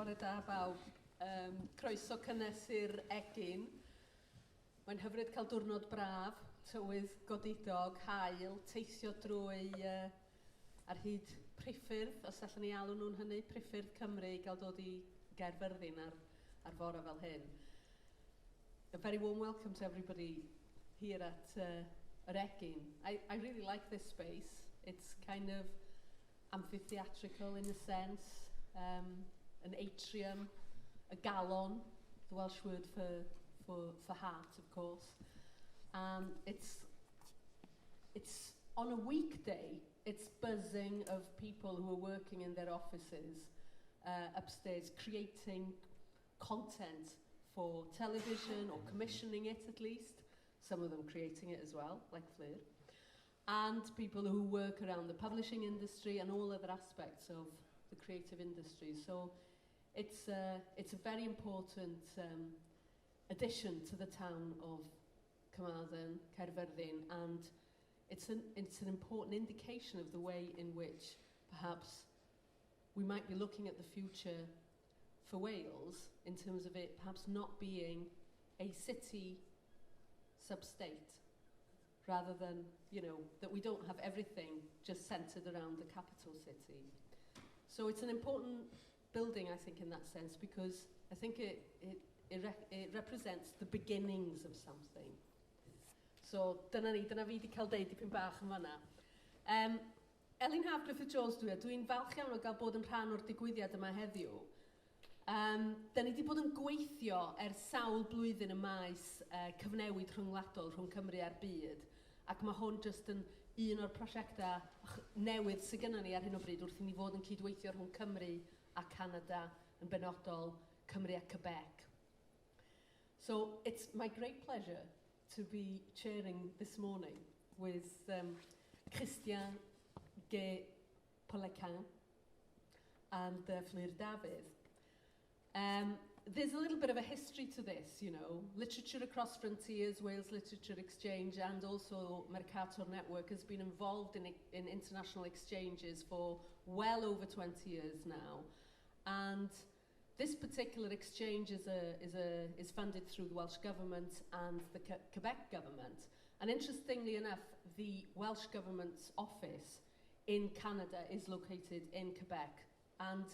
Bore da bawb. Croeso cynnes i'r Egin. Mae'n hyfryd cael diwrnod braf, tywydd godidog, haul, teithio drwy ar hyd priffyrdd, os allan ni alw nhw'n hynny, priffyrdd Cymru, gael dod i Gaerfyrddin ar fore fel hyn. A very warm welcome to everybody here at Yr Egin. I really like this space. It's kind of amphitheatrical in a sense, an atrium, a galon, the Welsh word for heart, of course. And it's on a weekday, it's buzzing of people who are working in their offices upstairs, creating content for television or commissioning it at least. Some of them creating it as well, like Fflur. And people who work around the publishing industry and all other aspects of the creative industry. So it's a very important addition to the town of Carmarthen, Caerfyrddin, and it's an important indication of the way in which perhaps we might be looking at the future for Wales in terms of it perhaps not being a city sub-state, rather than, that we don't have everything just centred around the capital city. So it's an important building, I think, in that sense, because I think it represents the beginnings of something. So dyna fi wedi cael deud dipyn bach yn fanna. Elin Haf Gruffydd Jones dwi'n falch iawn o gael bod yn rhan o'r digwyddiad yma heddiw. Da ni wedi bod yn gweithio sawl blwyddyn y maes cyfnewid rhyngwladol rhwng Cymru a'r byd, ac mae hwn jyst yn un o'r prosiectau newydd sydd gennym ni ar hyn o bryd wrth i ni fod yn cydweithio rhwng Cymru a Canada, yn benodol Cymru a Quebec. So it's my great pleasure to be chairing this morning with Christian Guay-Poliquin and Fflur Dafydd. There's a little bit of a history to this, Literature Across Frontiers, Wales Literature Exchange, and also Mercator Network has been involved in international exchanges for well over 20 years now. And this particular exchange is funded through the Welsh Government and the Quebec Government. And interestingly enough, the Welsh Government's office in Canada is located in Quebec. And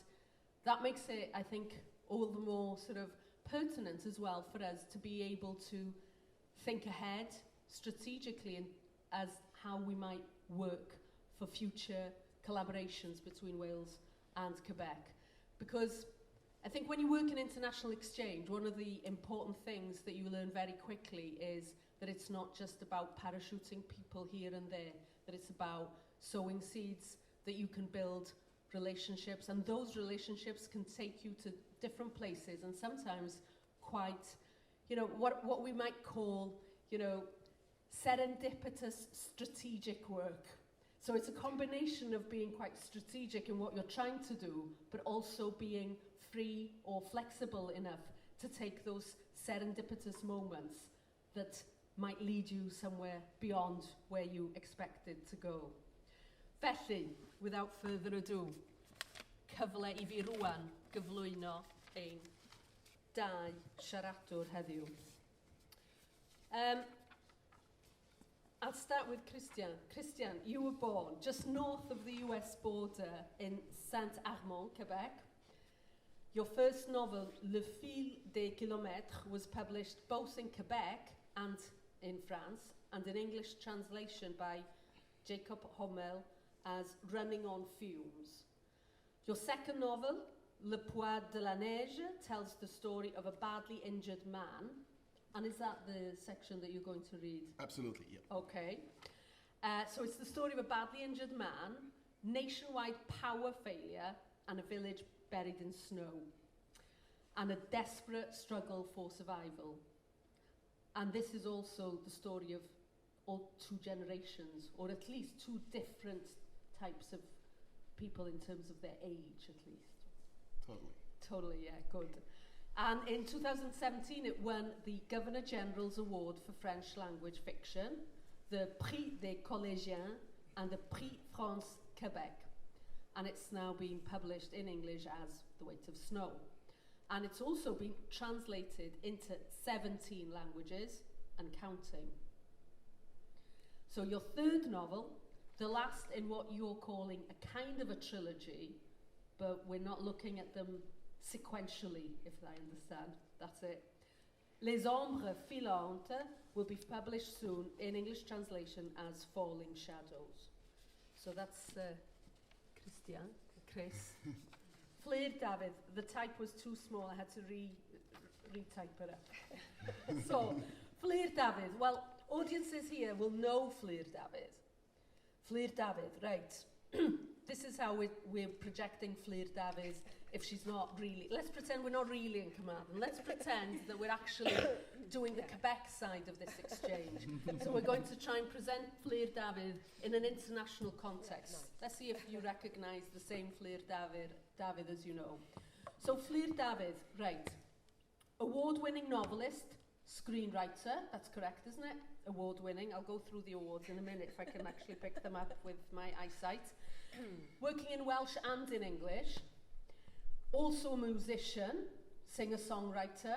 that makes it, I think, all the more sort of pertinent as well for us to be able to think ahead strategically as how we might work for future collaborations between Wales and Quebec. Because I think when you work in international exchange, one of the important things that you learn very quickly is that it's not just about parachuting people here and there, that it's about sowing seeds that you can build relationships, and those relationships can take you to different places, and sometimes quite, what we might call, serendipitous strategic work. So it's a combination of being quite strategic in what you're trying to do, but also being free or flexible enough to take those serendipitous moments that might lead you somewhere beyond where you expected to go. Felly, without further ado, cyfle I fi rwan gyflwyno ein dau siaradwr heddiw. I'll start with Christian. Christian, you were born just north of the US border in Saint-Armand, Quebec. Your first novel, Le Fil des Kilomètres, was published both in Quebec and in France, and an English translation by Jacob Hommel as Running on Fumes. Your second novel, Le Poids de la Neige, tells the story of a badly injured man. And is that the section that you're going to read? Absolutely, yeah. Okay. So it's the story of a badly injured man, nationwide power failure, and a village buried in snow, and a desperate struggle for survival. And this is also the story of all two generations, or at least two different types of people in terms of their age, at least. Totally, yeah, good. And in 2017, it won the Governor General's Award for French Language Fiction, the Prix des Collégiens, and the Prix France Québec. And it's now being published in English as The Weight of Snow. And it's also been translated into 17 languages and counting. So your third novel, the last in what you're calling a kind of a trilogy, but we're not looking at them sequentially, if I understand. That's it. Les Ombres Filantes will be published soon in English translation as Falling Shadows. So that's Chris. Fflur Dafydd, the type was too small, I had to retype it up. So, Fflur Dafydd, well, audiences here will know Fflur Dafydd. Fflur Dafydd, right. This is how we're projecting Fflur Dafydd if she's not really. Let's pretend we're not really in Carmarthen. Let's pretend that we're actually doing the Quebec side of this exchange. So we're going to try and present Fflur Dafydd in an international context. Let's see if you recognise the same Fflur Dafydd as you know. So Fflur Dafydd, right. Award-winning novelist, screenwriter, that's correct, isn't it? Award-winning. I'll go through the awards in a minute if I can actually pick them up with my eyesight. Working in Welsh and in English. Also a musician, singer-songwriter.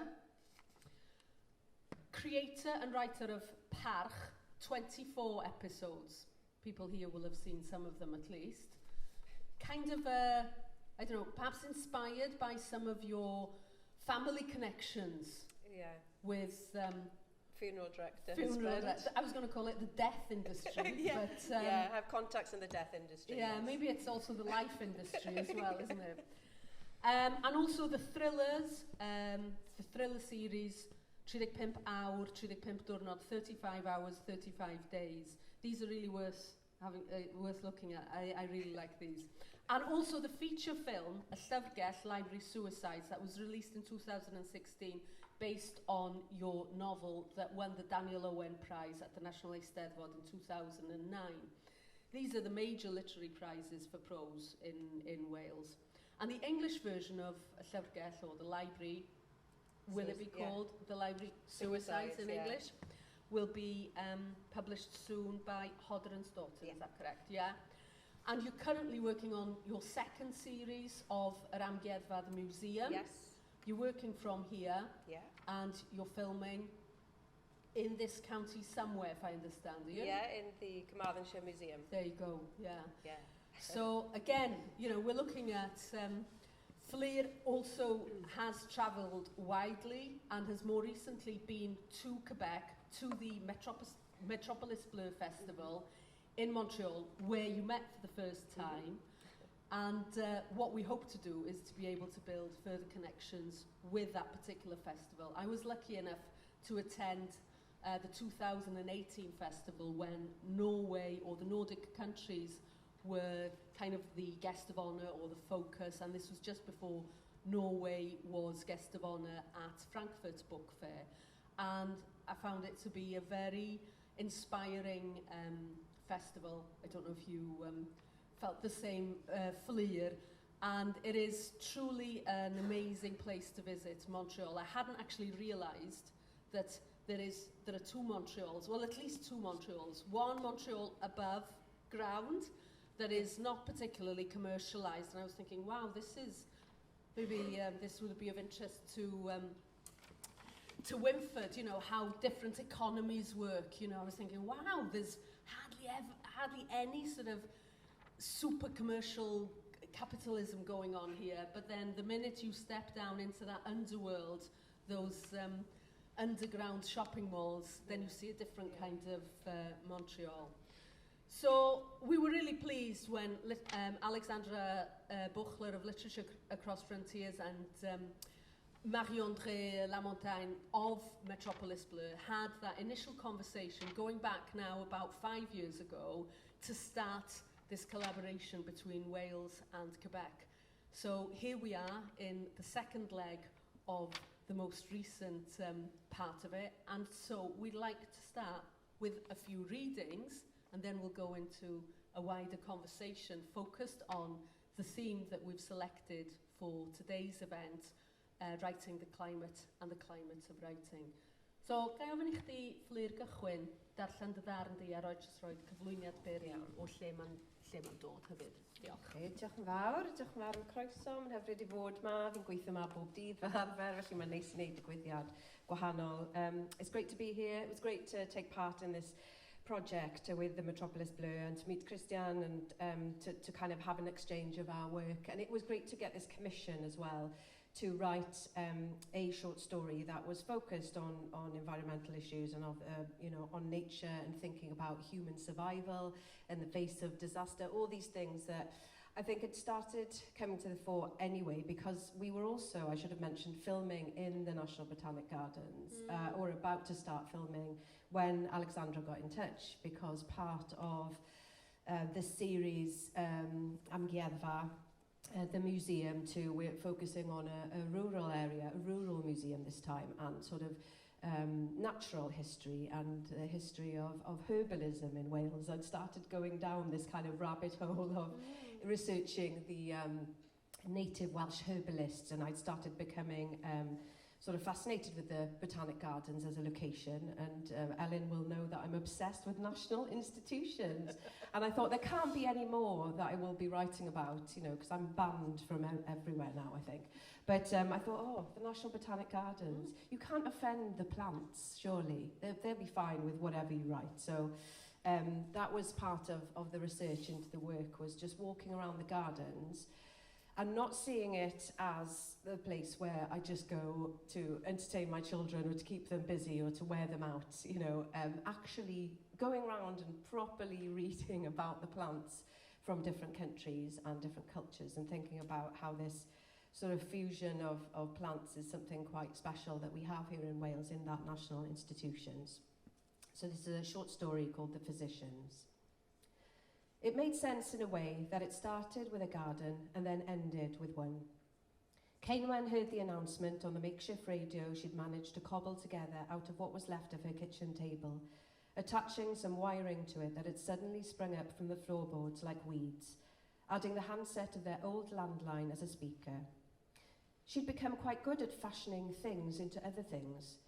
Creator and writer of Parch, 24 episodes. People here will have seen some of them at least. Kind of, I don't know, perhaps inspired by some of your family connections. Yeah. With funeral director. I was going to call it the death industry. Yeah. But, I have contacts in the death industry. Yeah, yes. Maybe it's also the life industry as well, isn't it? And also the thrillers, the thriller series, 35 awr, 35 diwrnod, 35 hours, 35 days. These are really worth looking at. I really like these. And also the feature film, A Llyfrgell, Library Suicides, that was released in 2016, based on your novel that won the Daniel Owen Prize at the National Eisteddfod in 2009. These are the major literary prizes for prose in Wales. And the English version of A Llyfrgell, or the library, will it be called the Library Suicides in English? Will be published soon by Hodder and Stoughton, is that correct? Yeah. And you're currently working on your second series of Yr Amgueddfa, the museum. Yes. You're working from here. Yeah. And you're filming in this county somewhere, if I understand, are you? Yeah, in the Carmarthenshire Museum. There you go, yeah. Yeah. So again, we're looking at Fflur also has travelled widely and has more recently been to Quebec, to the Metropolis Bleu Festival in Montreal, where you met for the first time. And what we hope to do is to be able to build further connections with that particular festival. I was lucky enough to attend the 2018 festival when Norway, or the Nordic countries, were kind of the guest of honour or the focus, and this was just before Norway was guest of honour at Frankfurt Book Fair. And I found it to be a very inspiring festival. I don't know if you felt the same, Fflur, and it is truly an amazing place to visit, Montreal. I hadn't actually realised that there are two Montreals, well, at least two Montreals. One Montreal above ground that is not particularly commercialised, and I was thinking, wow, this is maybe this would be of interest to Wimford, how different economies work. I was thinking, wow, there's hardly any sort of super commercial capitalism going on here, but then the minute you step down into that underworld, those underground shopping malls, then you see a different kind of Montreal. So we were really pleased when Alexandra Buchler of Literature Across Frontiers and Marie-André Lamontagne of Metropolis Bleu had that initial conversation going back now about 5 years ago to start this collaboration between Wales and Quebec. So here we are in the second leg of the most recent part of it, and so we'd like to start with a few readings, and then we'll go into a wider conversation focused on the theme that we've selected for today's event, Writing the Climate and the Climate of Writing. So, ga I ofyn I chdi, Fflur, gychwyn, darllen dy ddarn di a roi cyflwyniad byr iawn o lle ma'n dod hefyd. Diolch. Diolch yn fawr am croeso, mae'n hyfryd I fod yma, fi'n gweithio yma bob dydd fel arfer, felly mae'n neis I wneud digwyddiad gwahanol. It's great to be here, it was great to take part in this project with the Metropolis Bleu and to meet Christian and to kind of have an exchange of our work. And it was great to get this commission as well to write a short story that was focused on environmental issues and on nature and thinking about human survival in the face of disaster, all these things that I think had started coming to the fore anyway, because we were also, I should have mentioned, filming in the National Botanic Gardens, or about to start filming when Alexandra got in touch, because part of the series Amgueddfa, the museum too, we're focusing on a rural area, a rural museum this time, and sort of natural history and the history of herbalism in Wales. I'd started going down this kind of rabbit hole of researching the native Welsh herbalists, and I'd started becoming sort of fascinated with the Botanic Gardens as a location, and Elin will know that I'm obsessed with national institutions. And I thought there can't be any more that I will be writing about, you know, because I'm banned from everywhere now, I think. But I thought, oh, the National Botanic Gardens, you can't offend the plants, surely. They'll be fine with whatever you write. So that was part of the research into the work, was just walking around the gardens and not seeing it as the place where I just go to entertain my children or to keep them busy or to wear them out, you know, actually going around and properly reading about the plants from different countries and different cultures, and thinking about how this sort of fusion of plants is something quite special that we have here in Wales in that national institutions. So this is a short story called The Physicians. It made sense in a way that it started with a garden and then ended with one. Canolfan heard the announcement on the makeshift radio she'd managed to cobble together out of what was left of her kitchen table, attaching some wiring to it that had suddenly sprung up from the floorboards like weeds, adding the handset of their old landline as a speaker. She'd become quite good at fashioning things into other things.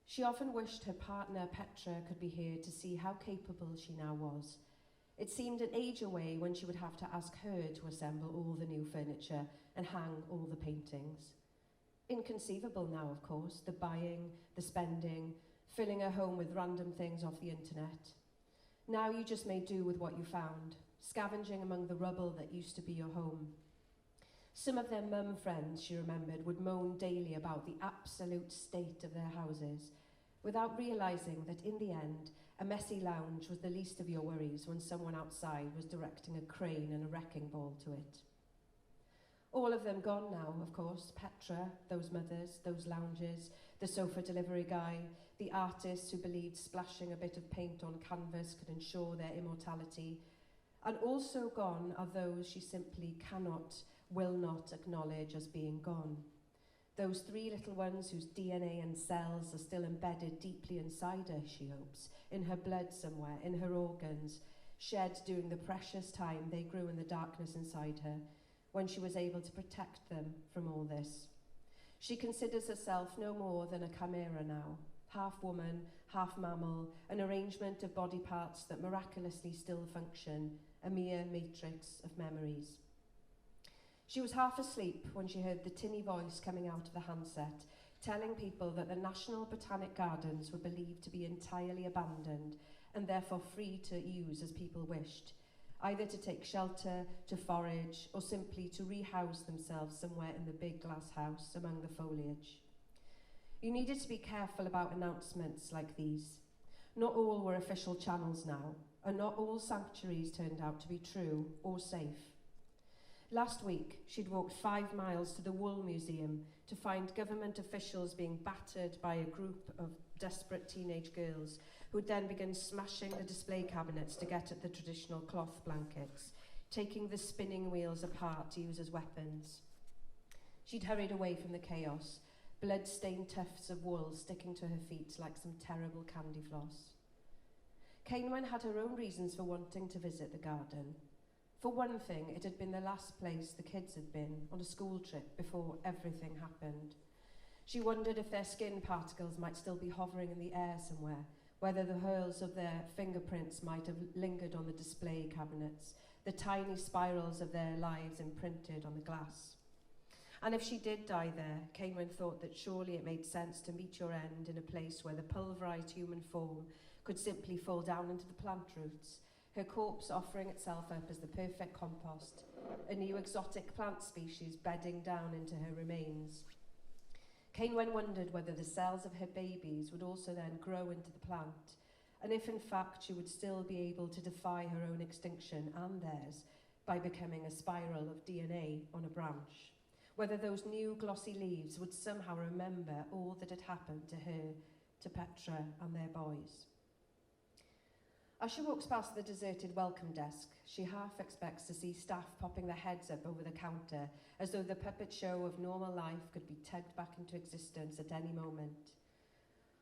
She often wished her partner Petra could be here to see how capable she now was. It seemed an age away when she would have to ask her to assemble all the new furniture and hang all the paintings. Inconceivable now, of course, the buying, the spending, filling her home with random things off the internet. Now you just made do with what you found, scavenging among the rubble that used to be your home. Some of their mum friends, she remembered, would moan daily about the absolute state of their houses, without realising that in the end, a messy lounge was the least of your worries when someone outside was directing a crane and a wrecking ball to it. All of them gone now, of course. Petra, those mothers, those lounges, the sofa delivery guy, the artists who believed splashing a bit of paint on canvas could ensure their immortality. And also gone are those she simply cannot, will not acknowledge as being gone. Those three little ones whose DNA and cells are still embedded deeply inside her, she hopes, in her blood somewhere, in her organs, shed during the precious time they grew in the darkness inside her, when she was able to protect them from all this. She considers herself no more than a chimera now, half woman, half mammal, an arrangement of body parts that miraculously still function, a mere matrix of memories. She was half asleep when she heard the tinny voice coming out of the handset, telling people that the National Botanic Gardens were believed to be entirely abandoned and therefore free to use as people wished, either to take shelter, to forage, or simply to rehouse themselves somewhere in the big glass house among the foliage. You needed to be careful about announcements like these. Not all were official channels now, and not all sanctuaries turned out to be true or safe. Last week, she'd walked 5 miles to the Wool Museum to find government officials being battered by a group of desperate teenage girls who would then begin smashing the display cabinets to get at the traditional cloth blankets, taking the spinning wheels apart to use as weapons. She'd hurried away from the chaos, blood-stained tufts of wool sticking to her feet like some terrible candy floss. Canolfan had her own reasons for wanting to visit the garden. For one thing, it had been the last place the kids had been on a school trip before everything happened. She wondered if their skin particles might still be hovering in the air somewhere, whether the hurls of their fingerprints might have lingered on the display cabinets, the tiny spirals of their lives imprinted on the glass. And if she did die there, Ceinwen thought that surely it made sense to meet your end in a place where the pulverised human form could simply fall down into the plant roots, her corpse offering itself up as the perfect compost, a new exotic plant species bedding down into her remains. Ceinwen wondered whether the cells of her babies would also then grow into the plant, and if in fact she would still be able to defy her own extinction and theirs by becoming a spiral of DNA on a branch. Whether those new glossy leaves would somehow remember all that had happened to her, to Petra and their boys. As she walks past the deserted welcome desk, she half expects to see staff popping their heads up over the counter as though the puppet show of normal life could be tugged back into existence at any moment.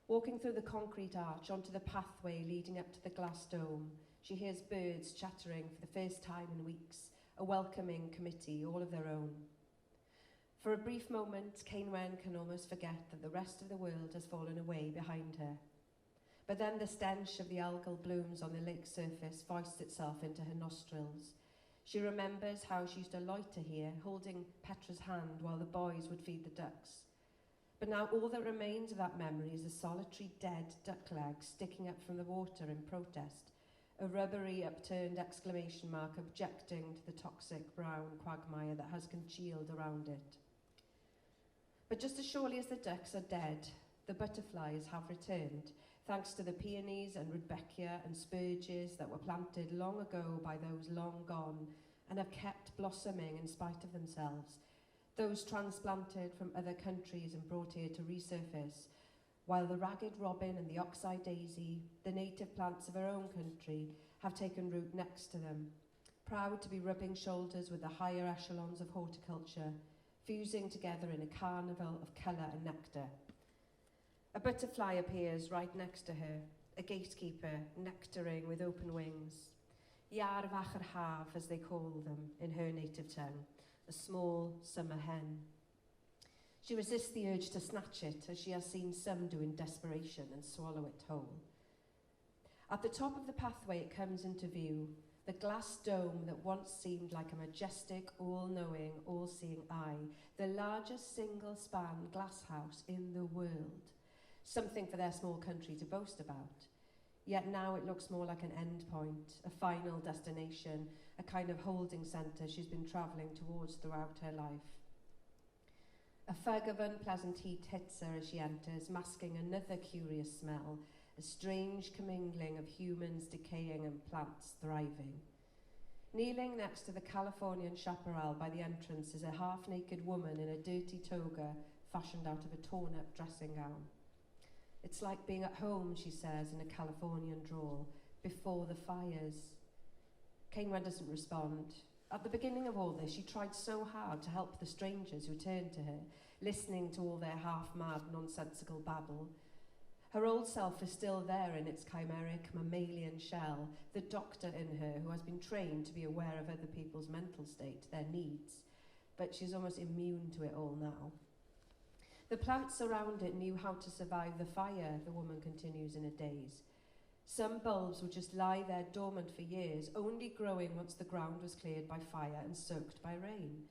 Walking through the concrete arch onto the pathway leading up to the glass dome, she hears birds chattering for the first time in weeks, a welcoming committee all of their own. For a brief moment, Ceinwen can almost forget that the rest of the world has fallen away behind her. But then the stench of the algal blooms on the lake surface voiced itself into her nostrils. She remembers how she used to loiter here, holding Petra's hand while the boys would feed the ducks. But now all that remains of that memory is a solitary dead duck leg sticking up from the water in protest, a rubbery upturned exclamation mark objecting to the toxic brown quagmire that has congealed around it. But just as surely as the ducks are dead, the butterflies have returned, thanks to the peonies and rudbeckia and spurges that were planted long ago by those long gone and have kept blossoming in spite of themselves, those transplanted from other countries and brought here to resurface, while the ragged robin and the oxeye daisy, the native plants of our own country, have taken root next to them, proud to be rubbing shoulders with the higher echelons of horticulture, fusing together in a carnival of colour and nectar. A butterfly appears right next to her, a gatekeeper, nectaring with open wings. Fflur Dafydd, as they call them in her native tongue, a small summer hen. She resists the urge to snatch it, as she has seen some do in desperation and swallow it whole. At the top of the pathway it comes into view, the glass dome that once seemed like a majestic, all-knowing, all-seeing eye, the largest single-span glasshouse in the world. Something for their small country to boast about. Yet now it looks more like an end point, a final destination, a kind of holding centre she's been travelling towards throughout her life. A fug of unpleasant heat hits her as she enters, masking another curious smell, a strange commingling of humans decaying and plants thriving. Kneeling next to the Californian chaparral by the entrance is a half-naked woman in a dirty toga fashioned out of a torn-up dressing gown. It's like being at home, she says in a Californian drawl, before the fires. Ceinwen doesn't respond. At the beginning of all this, she tried so hard to help the strangers who turned to her, listening to all their half-mad, nonsensical babble. Her old self is still there in its chimeric mammalian shell, the doctor in her who has been trained to be aware of other people's mental state, their needs, but she's almost immune to it all now. The plants around it knew how to survive the fire, the woman continues in a daze. Some bulbs would just lie there dormant for years, only growing once the ground was cleared by fire and soaked by rain.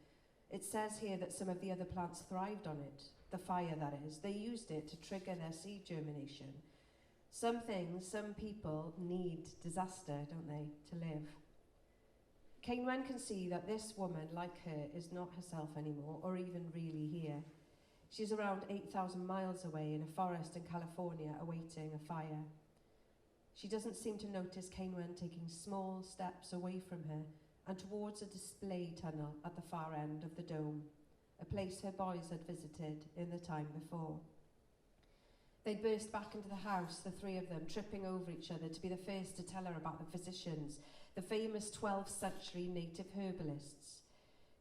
It says here that some of the other plants thrived on it, the fire that is. They used it to trigger their seed germination. Some things, some people need disaster, don't they, to live. Ceinwen can see that this woman, like her, is not herself anymore, or even really here. She's around 8,000 miles away in a forest in California awaiting a fire. She doesn't seem to notice Ceinwen taking small steps away from her and towards a display tunnel at the far end of the dome, a place her boys had visited in the time before. They burst back into the house, the three of them, tripping over each other to be the first to tell her about the physicians, the famous 12th century native herbalists.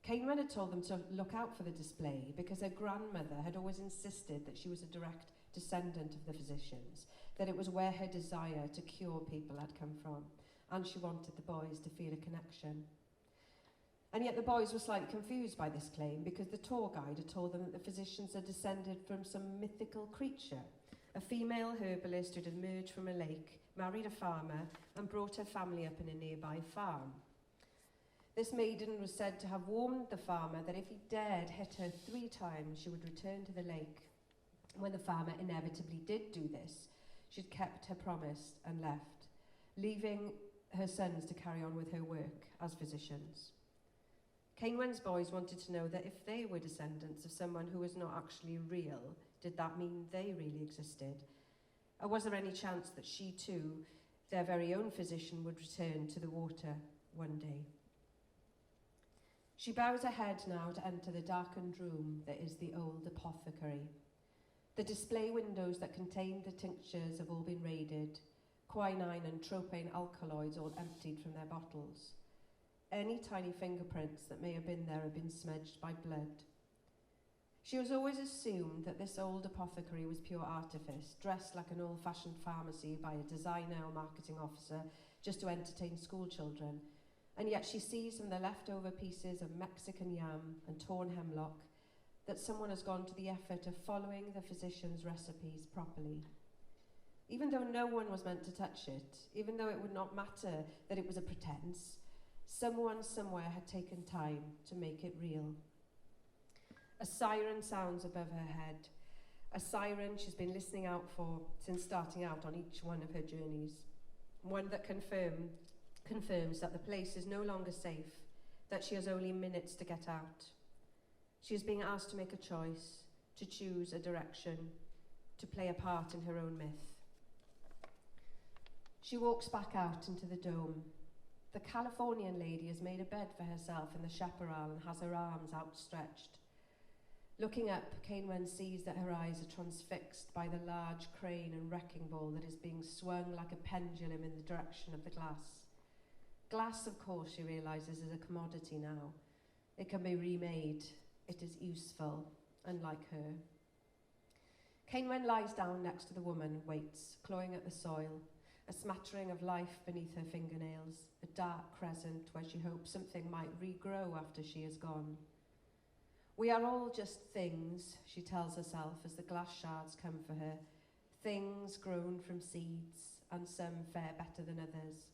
Ceinwen had told them to look out for the display because her grandmother had always insisted that she was a direct descendant of the physicians, that it was where her desire to cure people had come from, and she wanted the boys to feel a connection. And yet the boys were slightly confused by this claim because the tour guide had told them that the physicians had descended from some mythical creature, a female herbalist who'd emerged from a lake, married a farmer, and brought her family up in a nearby farm. This maiden was said to have warned the farmer that if he dared hit her 3 times, she would return to the lake. When the farmer inevitably did do this, she'd kept her promise and left, leaving her sons to carry on with her work as physicians. Cainwen's boys wanted to know that if they were descendants of someone who was not actually real, did that mean they really existed? Or was there any chance that she too, their very own physician, would return to the water one day? She bows her head now to enter the darkened room that is the old apothecary. The display windows that contained the tinctures have all been raided, quinine and tropane alkaloids all emptied from their bottles. Any tiny fingerprints that may have been there have been smudged by blood. She was always assumed that this old apothecary was pure artifice, dressed like an old-fashioned pharmacy by a designer or marketing officer just to entertain school children. And yet she sees from the leftover pieces of Mexican yam and torn hemlock that someone has gone to the effort of following the physician's recipes properly. Even though no one was meant to touch it, even though it would not matter that it was a pretense, someone somewhere had taken time to make it real. A siren sounds above her head, a siren she's been listening out for since starting out on each one of her journeys, one that confirms that the place is no longer safe, that she has only minutes to get out. She is being asked to make a choice, to choose a direction, to play a part in her own myth. She walks back out into the dome. The Californian lady has made a bed for herself in the chaparral and has her arms outstretched. Looking up, Cainwen sees that her eyes are transfixed by the large crane and wrecking ball that is being swung like a pendulum in the direction of the glass. Glass, of course, she realises, is a commodity now. It can be remade. It is useful, unlike her. Cainwen lies down next to the woman, waits, clawing at the soil, a smattering of life beneath her fingernails, a dark crescent where she hopes something might regrow after she is gone. We are all just things, she tells herself as the glass shards come for her, things grown from seeds, and some fare better than others.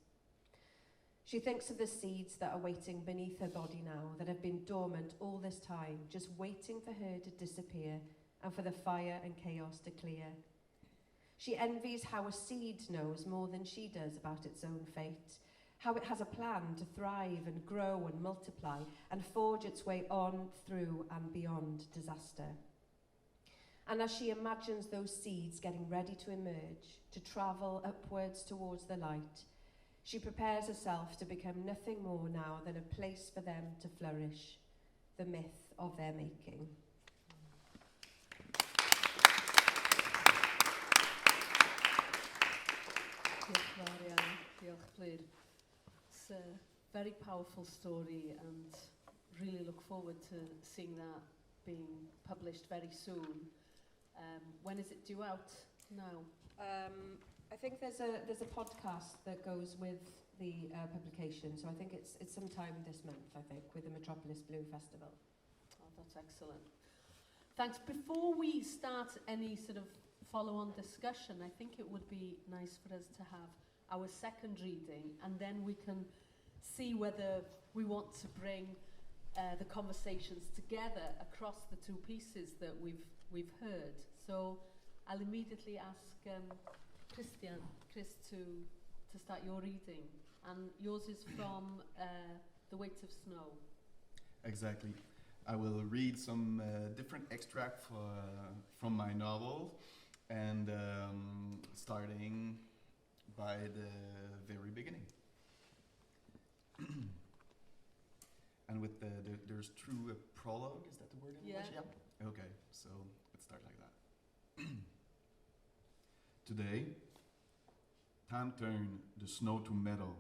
She thinks of the seeds that are waiting beneath her body now, that have been dormant all this time, just waiting for her to disappear and for the fire and chaos to clear. She envies how a seed knows more than she does about its own fate, how it has a plan to thrive and grow and multiply and forge its way on, through and beyond disaster. And as she imagines those seeds getting ready to emerge, to travel upwards towards the light, she prepares herself to become nothing more now than a place for them to flourish, the myth of their making. It's a very powerful story and really look forward to seeing that being published very soon. When is it due out now? I think there's a podcast that goes with the publication, so I think it's sometime this month, I think, with the Metropolis Bleu Festival. Oh, that's excellent. Thanks. Before we start any sort of follow-on discussion, I think it would be nice for us to have our second reading, and then we can see whether we want to bring the conversations together across the two pieces that we've heard. So I'll immediately ask Chris, to start your reading, and yours is from The Weight of Snow. Exactly. I will read some different extract from my novel, and starting by the very beginning. And with there's true prologue, is that the word in English? Yeah. Okay, so let's start like that. Today, time turned the snow to metal,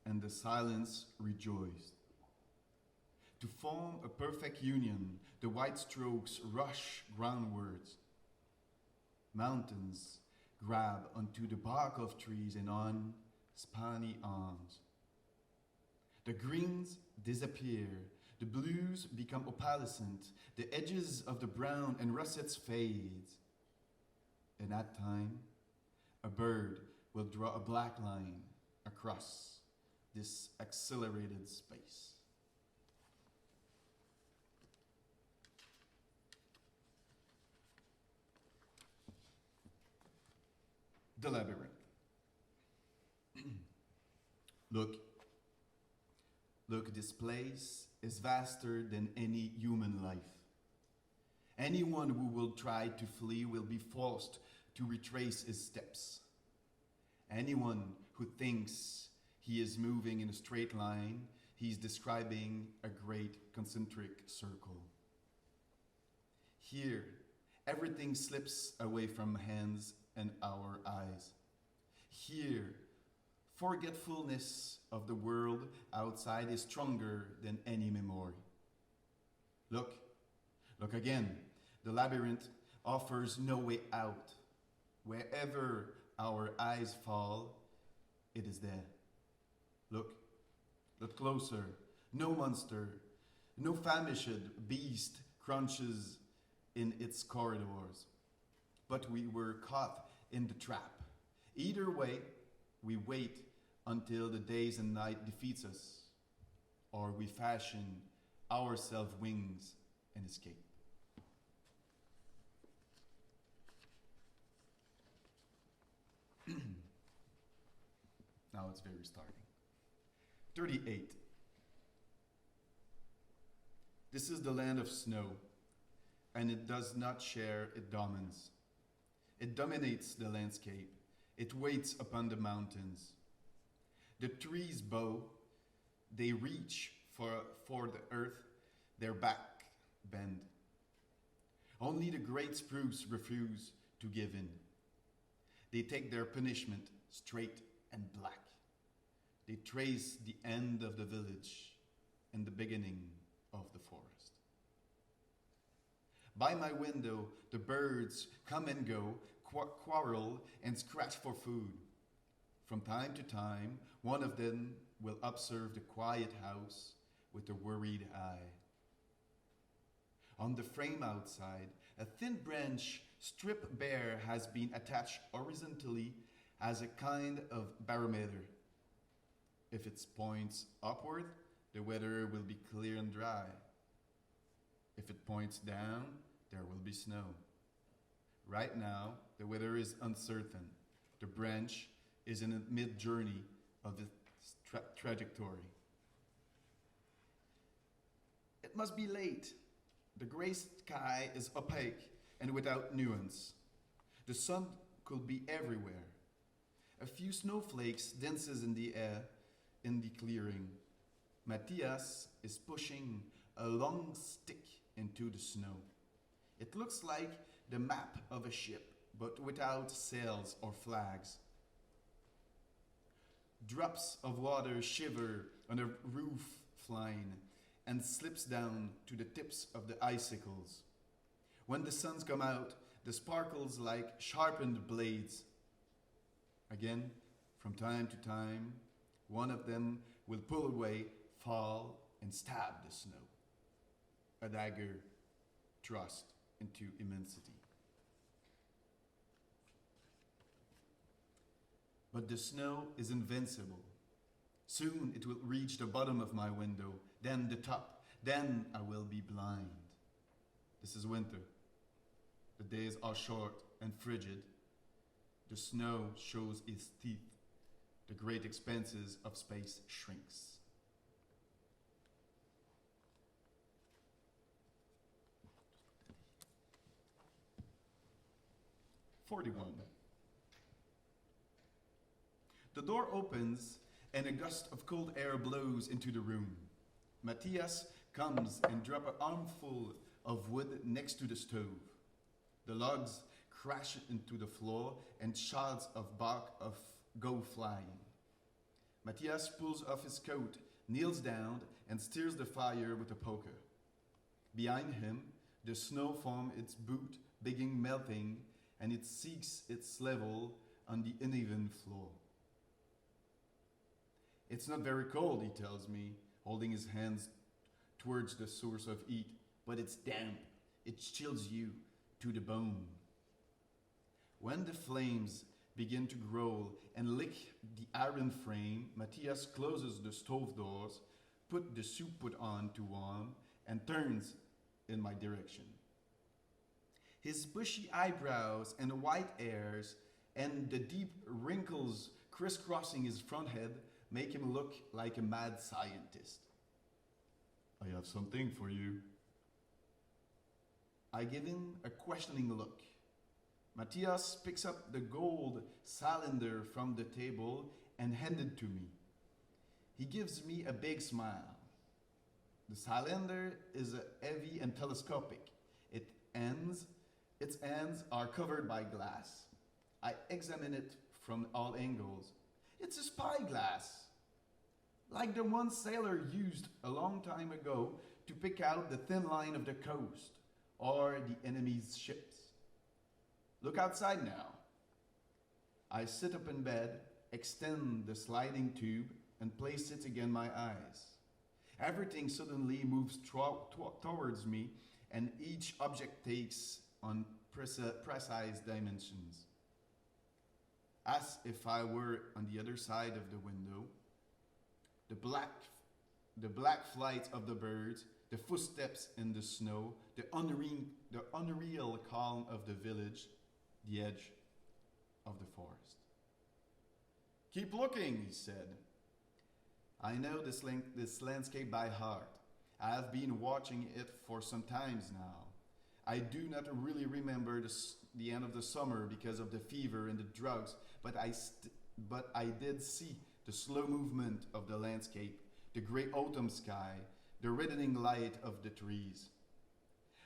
and the silence rejoiced. To form a perfect union, the white strokes rush groundwards. Mountains grab onto the bark of trees and on spiny arms. The greens disappear, the blues become opalescent, the edges of the brown and russets fade. And at time, a bird will draw a black line across this accelerated space. The labyrinth. Look, this place is vaster than any human life. Anyone who will try to flee will be forced to retrace his steps. Anyone who thinks he is moving in a straight line, he's describing a great concentric circle. Here, everything slips away from hands and our eyes. Here, forgetfulness of the world outside is stronger than any memory. Look again. The labyrinth offers no way out. Wherever our eyes fall, it is there. Look closer. No monster, no famished beast crunches in its corridors. But we were caught in the trap. Either way, we wait until the days and night defeats us, or we fashion ourselves wings and escape. Now it's very starting. 38. This is the land of snow, and it does not share its dominance. It dominates the landscape. It waits upon the mountains. The trees bow, they reach for the earth, their back bend. Only the great spruce refuse to give in. They take their punishment straight and black. They trace the end of the village and the beginning of the forest. By my window, the birds come and go, quarrel and scratch for food. From time to time, one of them will observe the quiet house with a worried eye. On the frame outside, a thin branch stripped bare has been attached horizontally as a kind of barometer. If it points upward, the weather will be clear and dry. If it points down, there will be snow. Right now, the weather is uncertain. The branch is in a mid-journey of its trajectory. It must be late. The gray sky is opaque and without nuance. The sun could be everywhere. A few snowflakes dances in the air in the clearing. Matthias is pushing a long stick into the snow. It looks like the map of a ship, but without sails or flags. Drops of water shiver on a roof line and slips down to the tips of the icicles. When the suns come out, the sparkles like sharpened blades. Again, from time to time, one of them will pull away, fall, and stab the snow. A dagger thrust into immensity. But the snow is invincible. Soon it will reach the bottom of my window, then the top, then I will be blind. This is winter. The days are short and frigid. The snow shows its teeth. The great expanses of space shrinks. The door opens and a gust of cold air blows into the room. Matthias comes and drops an armful of wood next to the stove. The logs crash into the floor and shards of bark go flying. Matthias pulls off his coat, kneels down, and stirs the fire with a poker. Behind him, the snow forms its boot, beginning melting, and it seeks its level on the uneven floor. It's not very cold, he tells me, holding his hands towards the source of heat, but it's damp. It chills you to the bone. When the flames begin to growl and lick the iron frame, Matthias closes the stove doors, put the soup pot on to warm, and turns in my direction. His bushy eyebrows and white hairs and the deep wrinkles crisscrossing his front head make him look like a mad scientist. I have something for you. I give him a questioning look. Matthias picks up the gold cylinder from the table and hands it to me. He gives me a big smile. The cylinder is heavy and telescopic. Its ends are covered by glass. I examine it from all angles. It's a spyglass, like the one sailor used a long time ago to pick out the thin line of the coast or the enemy's ships. Look outside now. I sit up in bed, extend the sliding tube, and place it against my eyes. Everything suddenly moves towards me, and each object takes on precise dimensions. As if I were on the other side of the window, the black flight of the birds, the footsteps in the snow, the unreal calm of the village, the edge of the forest. Keep looking, he said. I know this landscape by heart. I have been watching it for some times now. I do not really remember the end of the summer because of the fever and the drugs, but I did see the slow movement of the landscape, the gray autumn sky, the reddening light of the trees.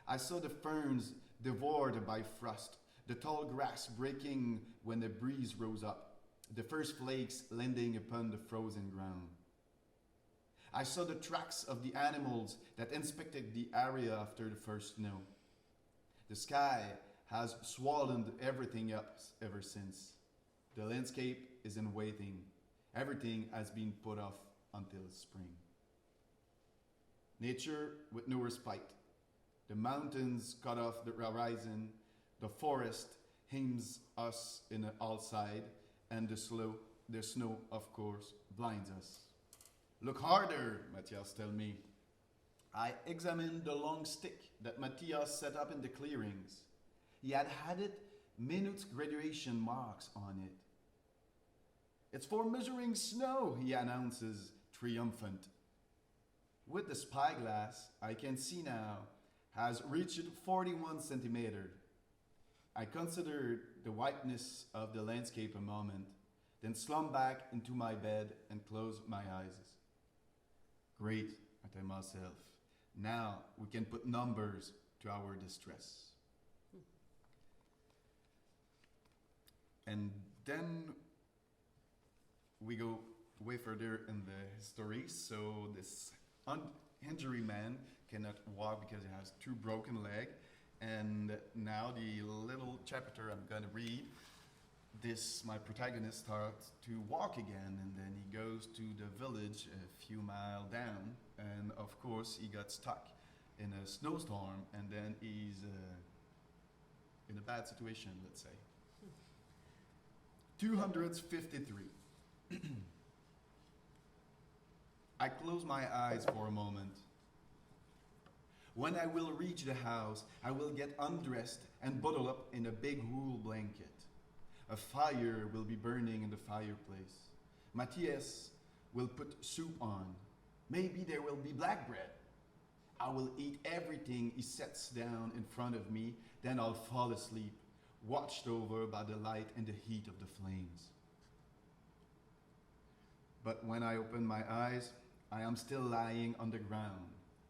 I saw the ferns devoured by frost, the tall grass breaking when the breeze rose up, the first flakes landing upon the frozen ground. I saw the tracks of the animals that inspected the area after the first snow. The sky has swallowed everything up ever since. The landscape is in waiting. Everything has been put off until spring. Nature with no respite. The mountains cut off the horizon. The forest hems us in all sides, and the snow, of course, blinds us. Look harder, Matthias tells me. I examined the long stick that Matthias set up in the clearings. He had added minute graduation marks on it. It's for measuring snow, he announces, triumphant. With the spyglass, I can see now, has reached 41 centimeters. I considered the whiteness of the landscape a moment, then slumped back into my bed and closed my eyes. Great, I tell myself. Now we can put numbers to our distress. And then we go way further in the story. So this injured man cannot walk because he has 2 broken legs. And now the little chapter I'm going to read, my protagonist starts to walk again, and then he goes to the village a few miles down, and of course he got stuck in a snowstorm, and then he's in a bad situation, let's say. 253. I close my eyes for a moment. When I will reach the house, I will get undressed and bundle up in a big wool blanket. A fire will be burning in the fireplace. Matthias will put soup on. Maybe there will be black bread. I will eat everything he sets down in front of me, then I'll fall asleep, watched over by the light and the heat of the flames. But when I open my eyes, I am still lying on the ground,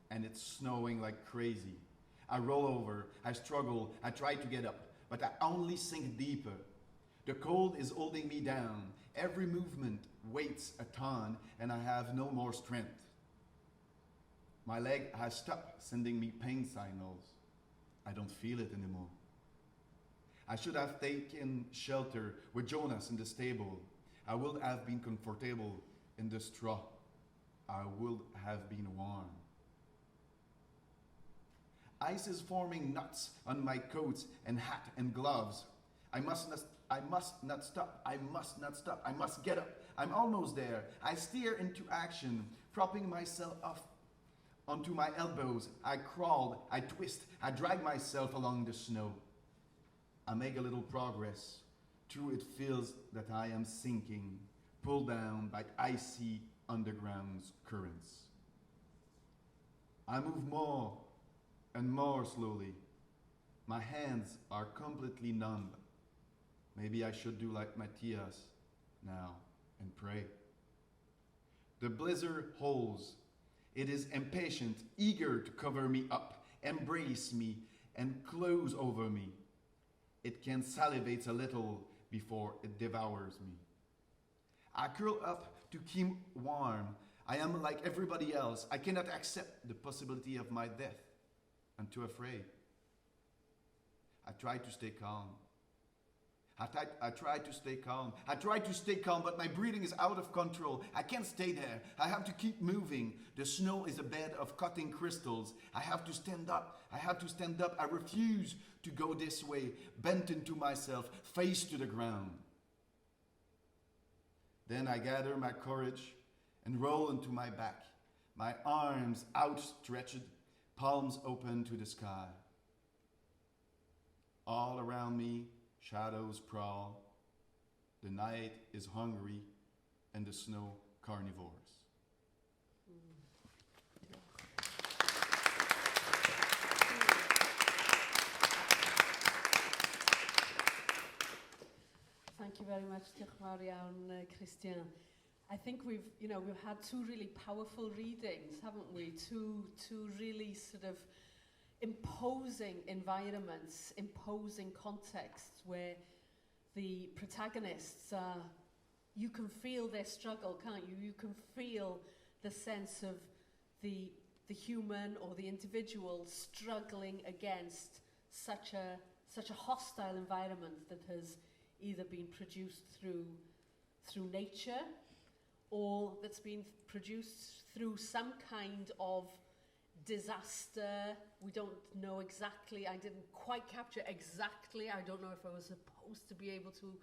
and it's snowing like crazy. I roll over, I struggle, I try to get up, but I only sink deeper. The cold is holding me down. Every movement weighs a ton, and I have no more strength. My leg has stopped sending me pain signals. I don't feel it anymore. I should have taken shelter with Jonas in the stable. I would have been comfortable in the straw. I would have been warm. Ice is forming knots on my coat and hat and gloves. I I must not stop. I must not stop. I must get up. I'm almost there. I steer into action, propping myself up onto my elbows. I crawl, I twist, I drag myself along the snow. I make a little progress. True, it feels that I am sinking, pulled down by icy underground currents. I move more and more slowly. My hands are completely numb. Maybe I should do like Matthias now and pray. The blizzard holds. It is impatient, eager to cover me up, embrace me, and close over me. It can salivate a little before it devours me. I curl up to keep warm. I am like everybody else. I cannot accept the possibility of my death. I'm too afraid. I try to stay calm. I try to stay calm. I try to stay calm, but my breathing is out of control. I can't stay there. I have to keep moving. The snow is a bed of cutting crystals. I have to stand up. I have to stand up. I refuse to go this way, bent into myself, face to the ground. Then I gather my courage and roll into my back, my arms outstretched, palms open to the sky. All around me, shadows prowl. The night is hungry and the snow carnivores. Thank you very much, diolch yn fawr iawn, Christian. I think we've had two really powerful readings, haven't we? Two really sort of imposing environments, imposing contexts where the protagonists are, you can feel their struggle, can't you? You can feel the sense of the human or the individual struggling against such a hostile environment that has either been produced through nature or that's been produced through some kind of disaster. We don't know exactly, I didn't quite capture exactly, I don't know if I was supposed to be able to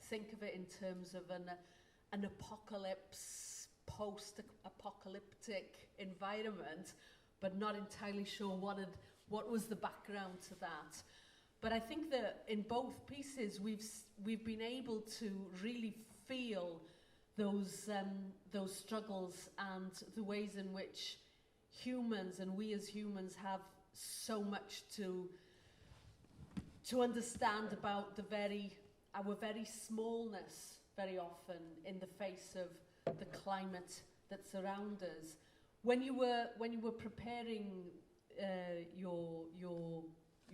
think of it in terms of an apocalypse, post-apocalyptic environment, but not entirely sure what was the background to that. But I think that in both pieces we've been able to really feel those struggles and the ways in which humans and we as humans have so much to understand about our very smallness very often in the face of the climate that surrounds us. When you were preparing your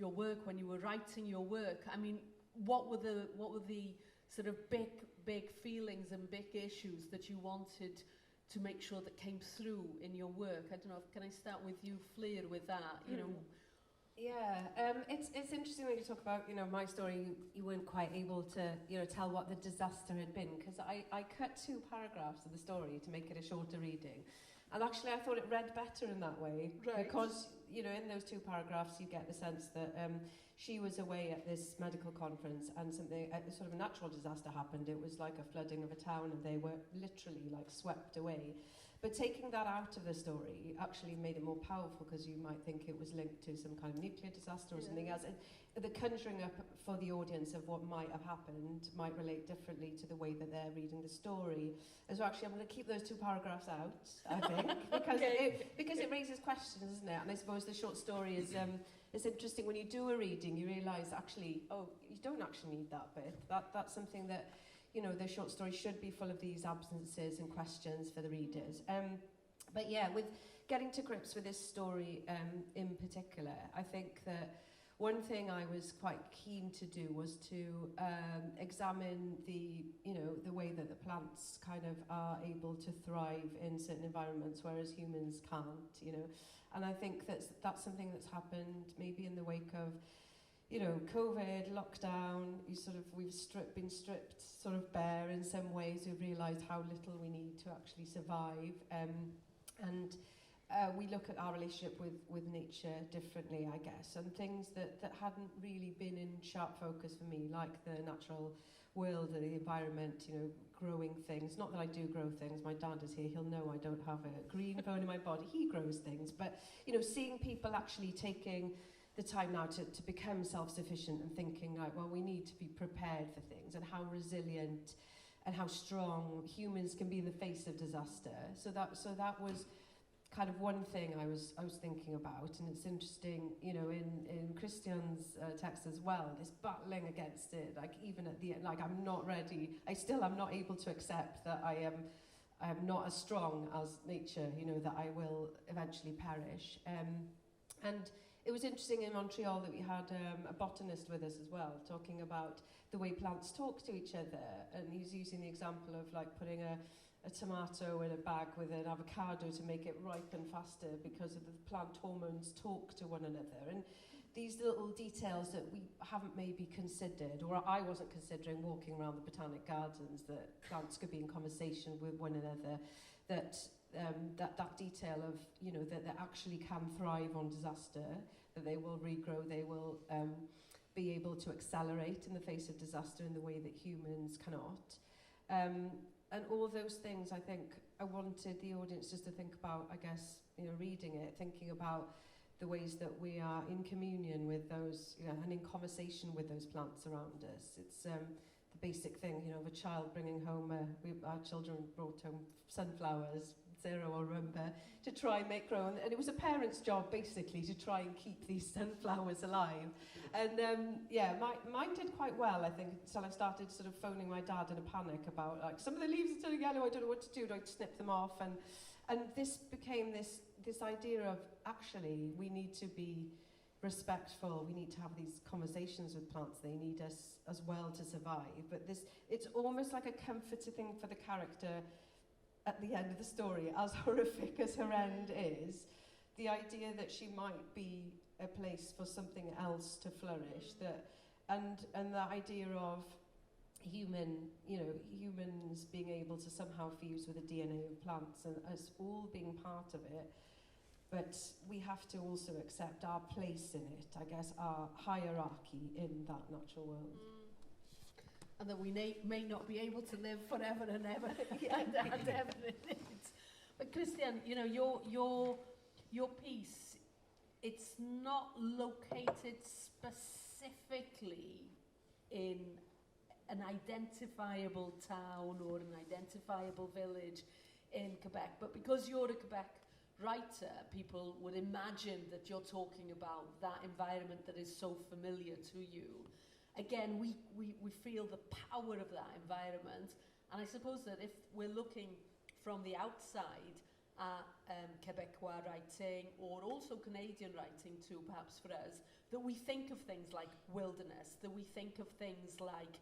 work, when you were writing your work, I mean, what were the sort of big feelings and big issues that you wanted to make sure that came through in your work? I don't know, can I start with you, Fflur, with that? You know. Yeah, it's interesting when you talk about, my story, you weren't quite able to, tell what the disaster had been, because I cut 2 paragraphs of the story to make it a shorter reading. And actually I thought it read better in that way, right. Because, in those 2 paragraphs you get the sense that she was away at this medical conference and something, sort of a natural disaster happened. It was like a flooding of a town and they were literally like swept away. But taking that out of the story actually made it more powerful, because you might think it was linked to some kind of nuclear disaster or something else. And the conjuring up for the audience of what might have happened might relate differently to the way that they're reading the story. And so actually I'm going to keep those 2 paragraphs out, I think, because it raises questions, isn't it? And I suppose the short story is it's interesting when you do a reading, you realise actually, oh, you don't actually need that bit. That's something that, the short story should be full of these absences and questions for the readers. But yeah, with getting to grips with this story in particular, I think that one thing I was quite keen to do was to examine the way that the plants kind of are able to thrive in certain environments, whereas humans can't, And I think that's something that's happened maybe in the wake of, COVID, lockdown. We've been stripped sort of bare in some ways. We've realised how little we need to actually survive, and we look at our relationship with nature differently, I guess, and things that hadn't really been in sharp focus for me, like the natural world, the environment, you know, growing things. Not that I do grow things, my dad is here, he'll know I don't have a green bone in my body, he grows things, but, you know, seeing people actually taking the time now to become self-sufficient and thinking, like, well, we need to be prepared for things, and how resilient and how strong humans can be in the face of disaster. So that was kind of one thing I was thinking about, and it's interesting, you know, in Christian's text as well, this battling against it, like even at the end, like I'm not ready, I'm not able to accept that I am not as strong as nature, you know, that I will eventually perish. And it was interesting in Montreal that we had a botanist with us as well, talking about the way plants talk to each other, and he's using the example of like putting a tomato in a bag with an avocado to make it ripen faster because of the plant hormones talk to one another. And these little details that we haven't maybe considered, or I wasn't considering walking around the Botanic Gardens, that plants could be in conversation with one another, that detail of, you know, that they actually can thrive on disaster, that they will regrow, they will be able to accelerate in the face of disaster in the way that humans cannot. And all those things, I think, I wanted the audience just to think about, I guess, you know, reading it, thinking about the ways that we are in communion with those, you know, and in conversation with those plants around us. It's the basic thing, you know, of a child bringing home, our children brought home sunflowers, Sarah will remember, to try and make grow. And it was a parent's job, basically, to try and keep these sunflowers alive. And yeah, mine did quite well, I think, until I started sort of phoning my dad in a panic about, like, some of the leaves are turning yellow, I don't know what to do, do I snip them off? And this became this idea of, actually, we need to be respectful, we need to have these conversations with plants, they need us as well to survive. But it's almost like a comforting thing for the character at the end of the story, as horrific as her end is, the idea that she might be a place for something else to flourish, and the idea of humans being able to somehow fuse with the DNA of plants, and us all being part of it. But we have to also accept our place in it, I guess, our hierarchy in that natural world. And that we may not be able to live forever and ever and ever in it. But Christian, you know, your piece, it's not located specifically in an identifiable town or an identifiable village in Quebec, but because you're a Quebec writer, people would imagine that you're talking about that environment that is so familiar to you. Again, we feel the power of that environment, and I suppose that if we're looking from the outside at Quebecois writing, or also Canadian writing too, perhaps for us, that we think of things like wilderness, that we think of things like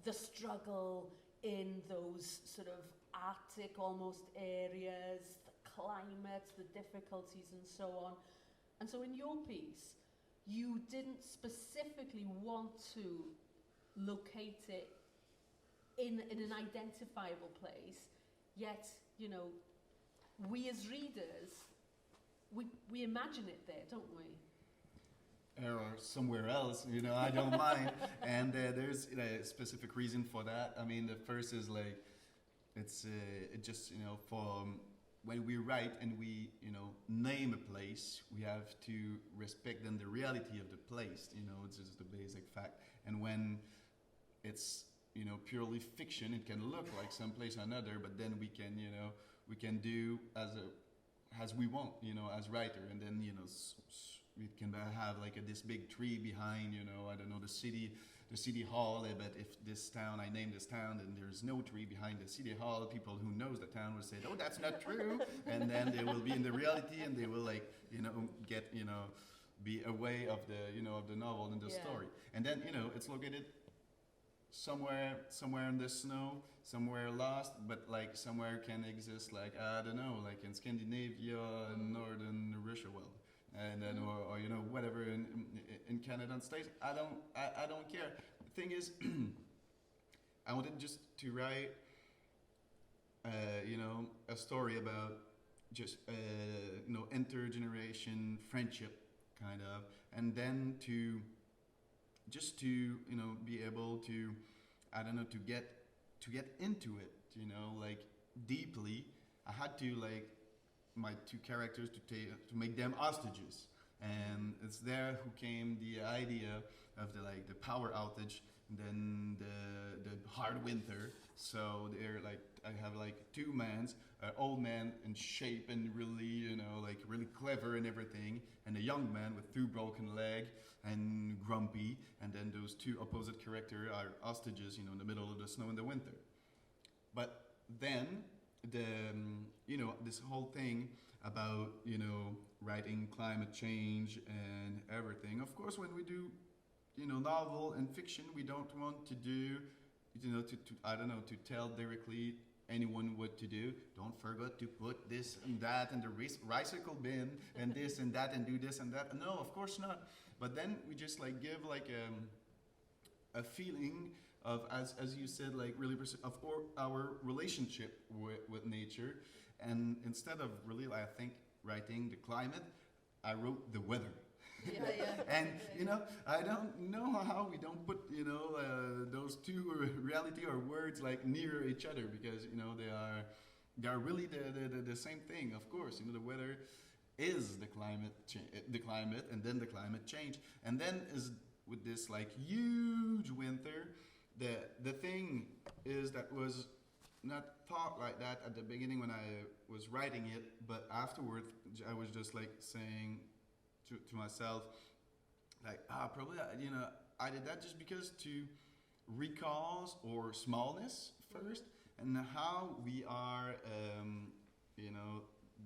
the struggle in those sort of Arctic almost areas, the climate, the difficulties and so on. And so in your piece, you didn't specifically want to locate it in an identifiable place, yet, you know, we as readers, we imagine it there, don't we? Or somewhere else, you know, I don't mind. And there's a specific reason for that. I mean, the first is like, it's it just, you know, for when we write and we, you know, name a place, we have to respect then the reality of the place, you know, it's just the basic fact. And when it's, you know, purely fiction, it can look like some place or another, but then we can, you know, we can do as we want, you know, as writer. And then, you know, we can have like this big tree behind, you know, I don't know, the city hall, but if this town, I name this town, and there's no tree behind the city hall, people who knows the town will say, oh, that's not true, and then they will be in the reality, and they will, like, you know, get, you know, be away of the, you know, of the novel and the story. And then, you know, it's located somewhere in the snow, somewhere lost, but like somewhere can exist, like, I don't know, like in Scandinavia and northern Russia, well, and then or you know, whatever in Canada and States. I don't care. The thing is, I wanted just to write you know, a story about just intergeneration friendship kind of, and then to just to be able to to get into it, like deeply. I had to like my two characters to make them hostages, and it's there who came the idea of the power outage, and then the hard winter. So they're like, I have like two mans, old man in shape and really really clever and everything, and a young man with two broken leg and grumpy, and then those two opposite characters are hostages, in the middle of the snow in the winter. But then this whole thing about writing climate change and everything. Of course, when we do novel and fiction, we don't want to do to tell directly anyone what to do. Don't forget to put this and that in the recycle bin and this and that and do this and that. No, of course not. But then we just like give like a feeling of, as you said, like really of our relationship with nature. And instead of really, I think, writing the climate, I wrote the weather. Yeah. And I don't know how we don't put those two reality or words like near each other, because they are really the same thing. Of course, the weather is the climate, and then the climate change, and then is with this like huge winter. The thing is that was not thought like that at the beginning when I was writing it, but afterwards I was just like saying to myself, like, probably I did that just because to recall our smallness first, and how we are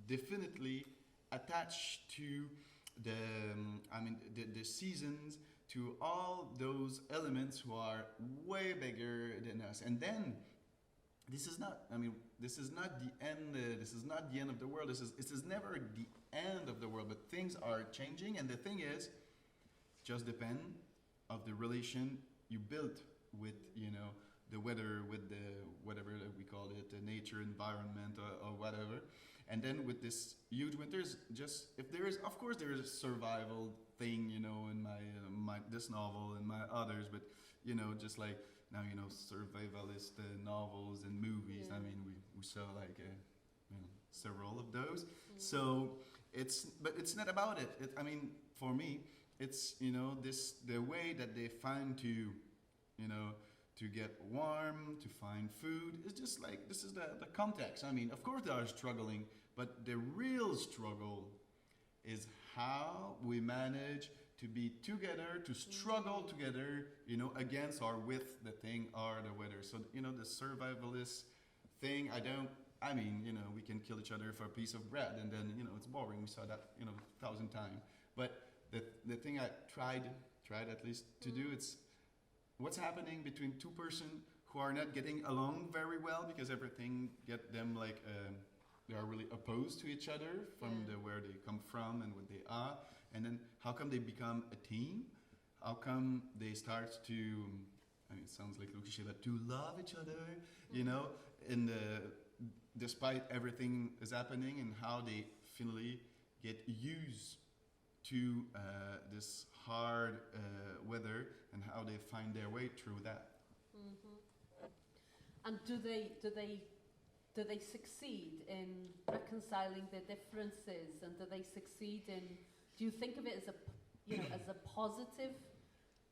definitely attached to the seasons, to all those elements who are way bigger than us. And then this is not the end. This is not the end of the world. This is never the end of the world. But things are changing, and the thing is, just depend of the relation you built with the weather, with the whatever we call it, the nature, environment, or whatever. And then with this huge winters, just if there is, of course, there is a survival thing, in my this novel and my others, but just like now, survivalist novels and movies. Yeah. I mean, we saw like several of those. So but it's not about it. For me, it's the way that they find to get warm, to find food. It's just like, this is the context. Of course they are struggling, but the real struggle is how we manage to be together, to struggle together, against or with the thing or the weather. So, the survivalist thing, we can kill each other for a piece of bread, and then, it's boring. We saw that, 1,000 times. But the thing I tried at least to do, it's what's happening between two persons who are not getting along very well, because everything get them like, they are really opposed to each other from where they come from and what they are. And then how come they become a team? How come they start to, it sounds like cliché, but to love each other, despite everything is happening, and how they finally get used to this hard weather, and how they find their way through that. And do they succeed in reconciling their differences, and do they succeed in? Do you think of it as as a positive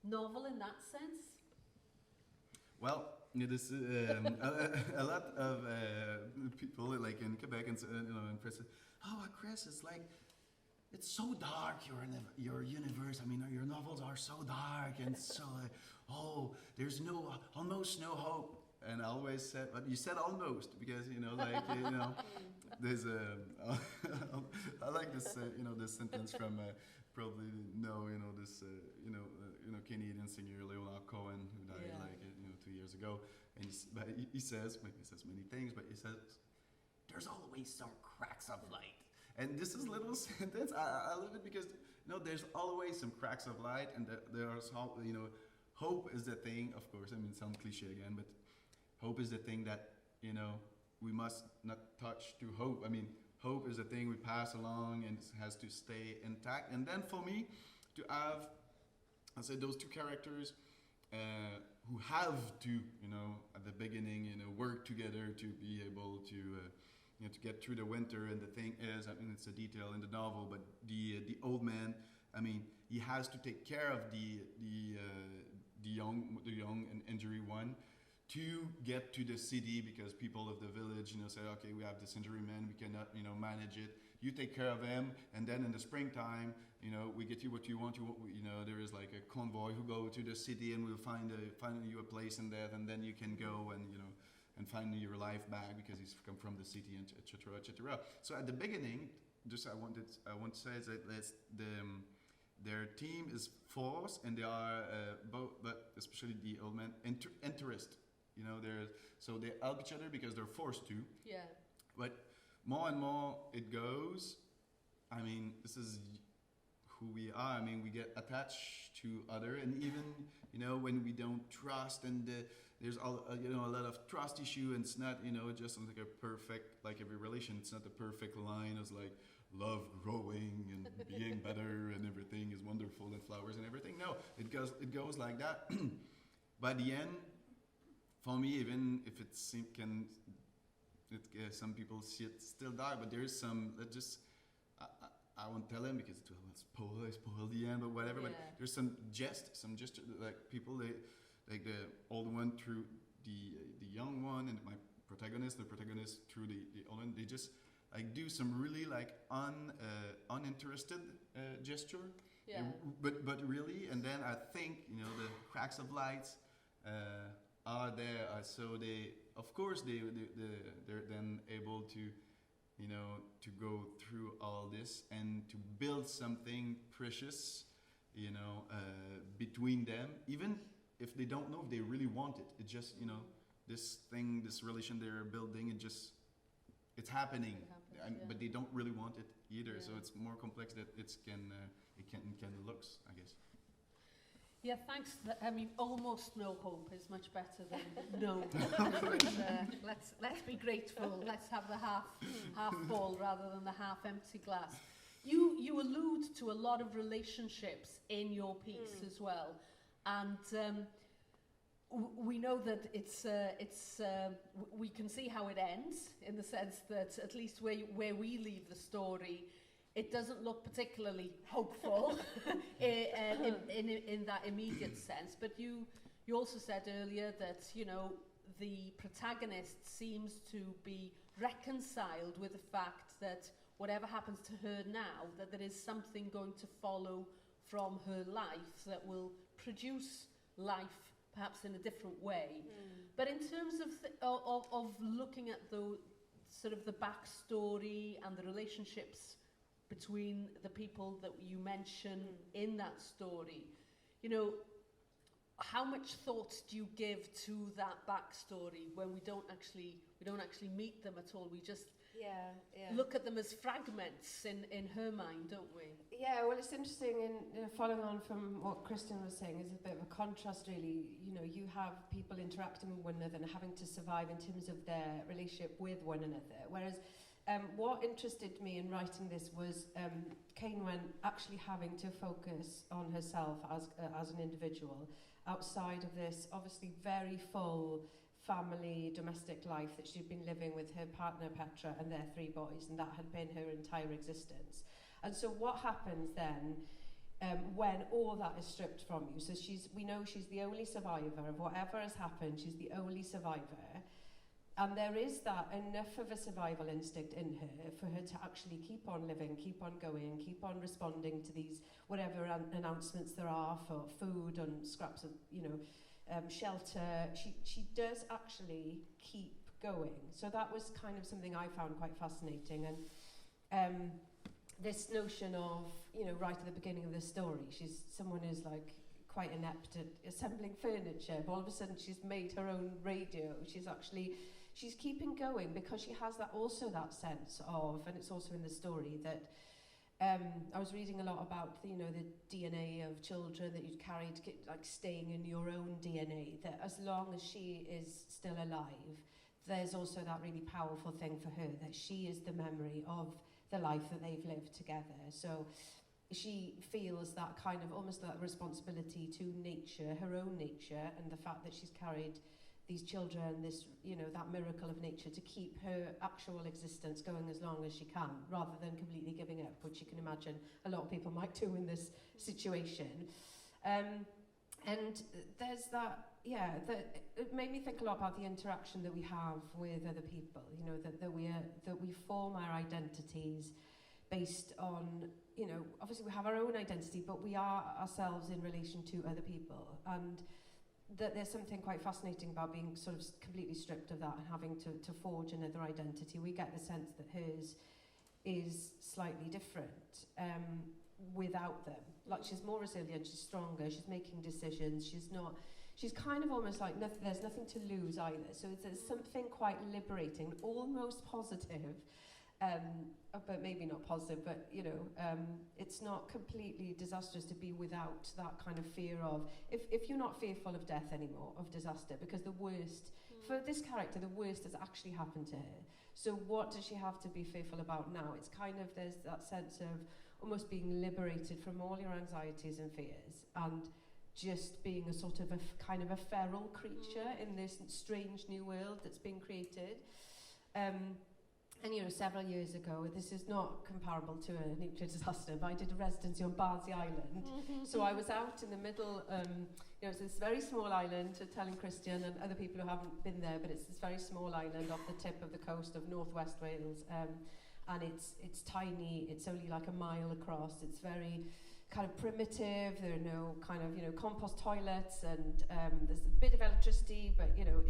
novel in that sense? Well, this a lot of people like in Quebec and in press. Chris, it's like, it's so dark, your universe. Your novels are so dark and so there's almost no hope. And I always said, but you said almost, because there's I like this this sentence from probably this Canadian singer Leonard Cohen, who died 2 years ago, and he says many things, but he says there's always some cracks of light. And this is little sentence, I love it, because there's always some cracks of light, and there's hope is the thing. Of course, it sounds cliche again, but hope is the thing that we must not touch to hope. hope is a thing we pass along and it has to stay intact. And then for me, to have, I said, those two characters who have to, you know, at the beginning, you know, work together to be able to, you know, to get through the winter. And the thing is, I mean, it's a detail in the novel, but the old man, I mean, he has to take care of the young and injury one to get to the city, because people of the village, you know, say, okay, we have this injury man, we cannot, you know, manage it. You take care of him, and then in the springtime, you know, we get you what you want. You know, there is like a convoy who go to the city, and we'll find you a place in there, and then you can go and, you know, and find your life back because he's come from the city, and etc. etc. So at the beginning, just I want to say is that their team is force, and they are both, but especially the old man, interest. You know, so they help each other because they're forced to. Yeah. But more and more it goes. I mean, this is who we are. I mean, we get attached to other, and even, you know, when we don't trust, and there's you know, a lot of trust issue, and it's not, you know, just like a perfect, like every relation, it's not the perfect line. It's like love growing and being better and everything is wonderful and flowers and everything. No, it goes like that. By the end, for me, even if some people see it still die, but there is some that just I won't tell him because it will spoil the end or whatever. Yeah. But there's some gesture, like people like the old one through the young one, and the protagonist through the old one. They just like do some really like uninterested gesture. Yeah. But really, and then I think, you know, the cracks of lights are there, so they're then able to, you know, to go through all this and to build something precious, you know, between them, even if they don't know if they really want it. It just, you know, this relation they're building, it's happening, but they don't really want it either. Yeah. So it's more complex that it can looks, I guess. Yeah, thanks. I mean, almost no hope is much better than no. Let's be grateful. Let's have the half full rather than the half empty glass. You allude to a lot of relationships in your piece as well, and we know that we can see how it ends, in the sense that at least where we leave the story, it doesn't look particularly hopeful in that immediate sense. But you also said earlier that, you know, the protagonist seems to be reconciled with the fact that whatever happens to her now, that there is something going to follow from her life that will produce life perhaps in a different way. But in terms of looking at the sort of the backstory and the relationships between the people that you mention in that story, you know, how much thought do you give to that backstory when we don't actually meet them at all? We just look at them as fragments in her mind, don't we? Yeah, well, it's interesting, and following on from what Christian was saying, is a bit of a contrast, really. You know, you have people interacting with one another and having to survive in terms of their relationship with one another, whereas what interested me in writing this was Cainwen actually having to focus on herself as an individual outside of this obviously very full family, domestic life that she'd been living with her partner Petra and their 3 boys, and that had been her entire existence. And so what happens then when all that is stripped from you? So we know she's the only survivor of whatever has happened. She's the only survivor. And there is that enough of a survival instinct in her for her to actually keep on living, keep on going, keep on responding to these whatever announcements there are for food and scraps of, you know, shelter. She does actually keep going. So that was kind of something I found quite fascinating. And this notion of, you know, right at the beginning of the story, she's someone who's like quite inept at assembling furniture, but all of a sudden she's made her own radio. She's keeping going because she has that sense of, and it's also in the story, that I was reading a lot about, you know, the DNA of children that you'd carry like staying in your own DNA, that as long as she is still alive, there's also that really powerful thing for her, that she is the memory of the life that they've lived together. So she feels that kind of, almost that responsibility to nature, her own nature, and the fact that she's carried these children, this, you know, that miracle of nature, to keep her actual existence going as long as she can, rather than completely giving up, which you can imagine a lot of people might do in this situation. And there's that, yeah, it made me think a lot about the interaction that we have with other people, you know, that we form our identities based on, you know, obviously we have our own identity, but we are ourselves in relation to other people. And that there's something quite fascinating about being sort of completely stripped of that and having to forge another identity. We get the sense that hers is slightly different without them. Like, she's more resilient, she's stronger, she's making decisions, she's kind of almost like there's nothing to lose either. So there's something quite liberating, almost positive, but maybe not positive, but you know, it's not completely disastrous to be without that kind of fear of, if you're not fearful of death anymore, of disaster, because the worst, for this character, the worst has actually happened to her. So what does she have to be fearful about now? It's kind of, there's that sense of almost being liberated from all your anxieties and fears, and just being a sort of a kind of a feral creature in this strange new world that's been created. And you know, several years ago, this is not comparable to a nuclear disaster, but I did a residency on Bardsey Island. So I was out in the middle, you know, it's this very small island, telling Christian and other people who haven't been there, but it's this very small island off the tip of the coast of northwest Wales. And it's tiny, it's only like a mile across, it's very kind of primitive, there are no kind of, you know, compost toilets, and there's a bit of electricity, but you know,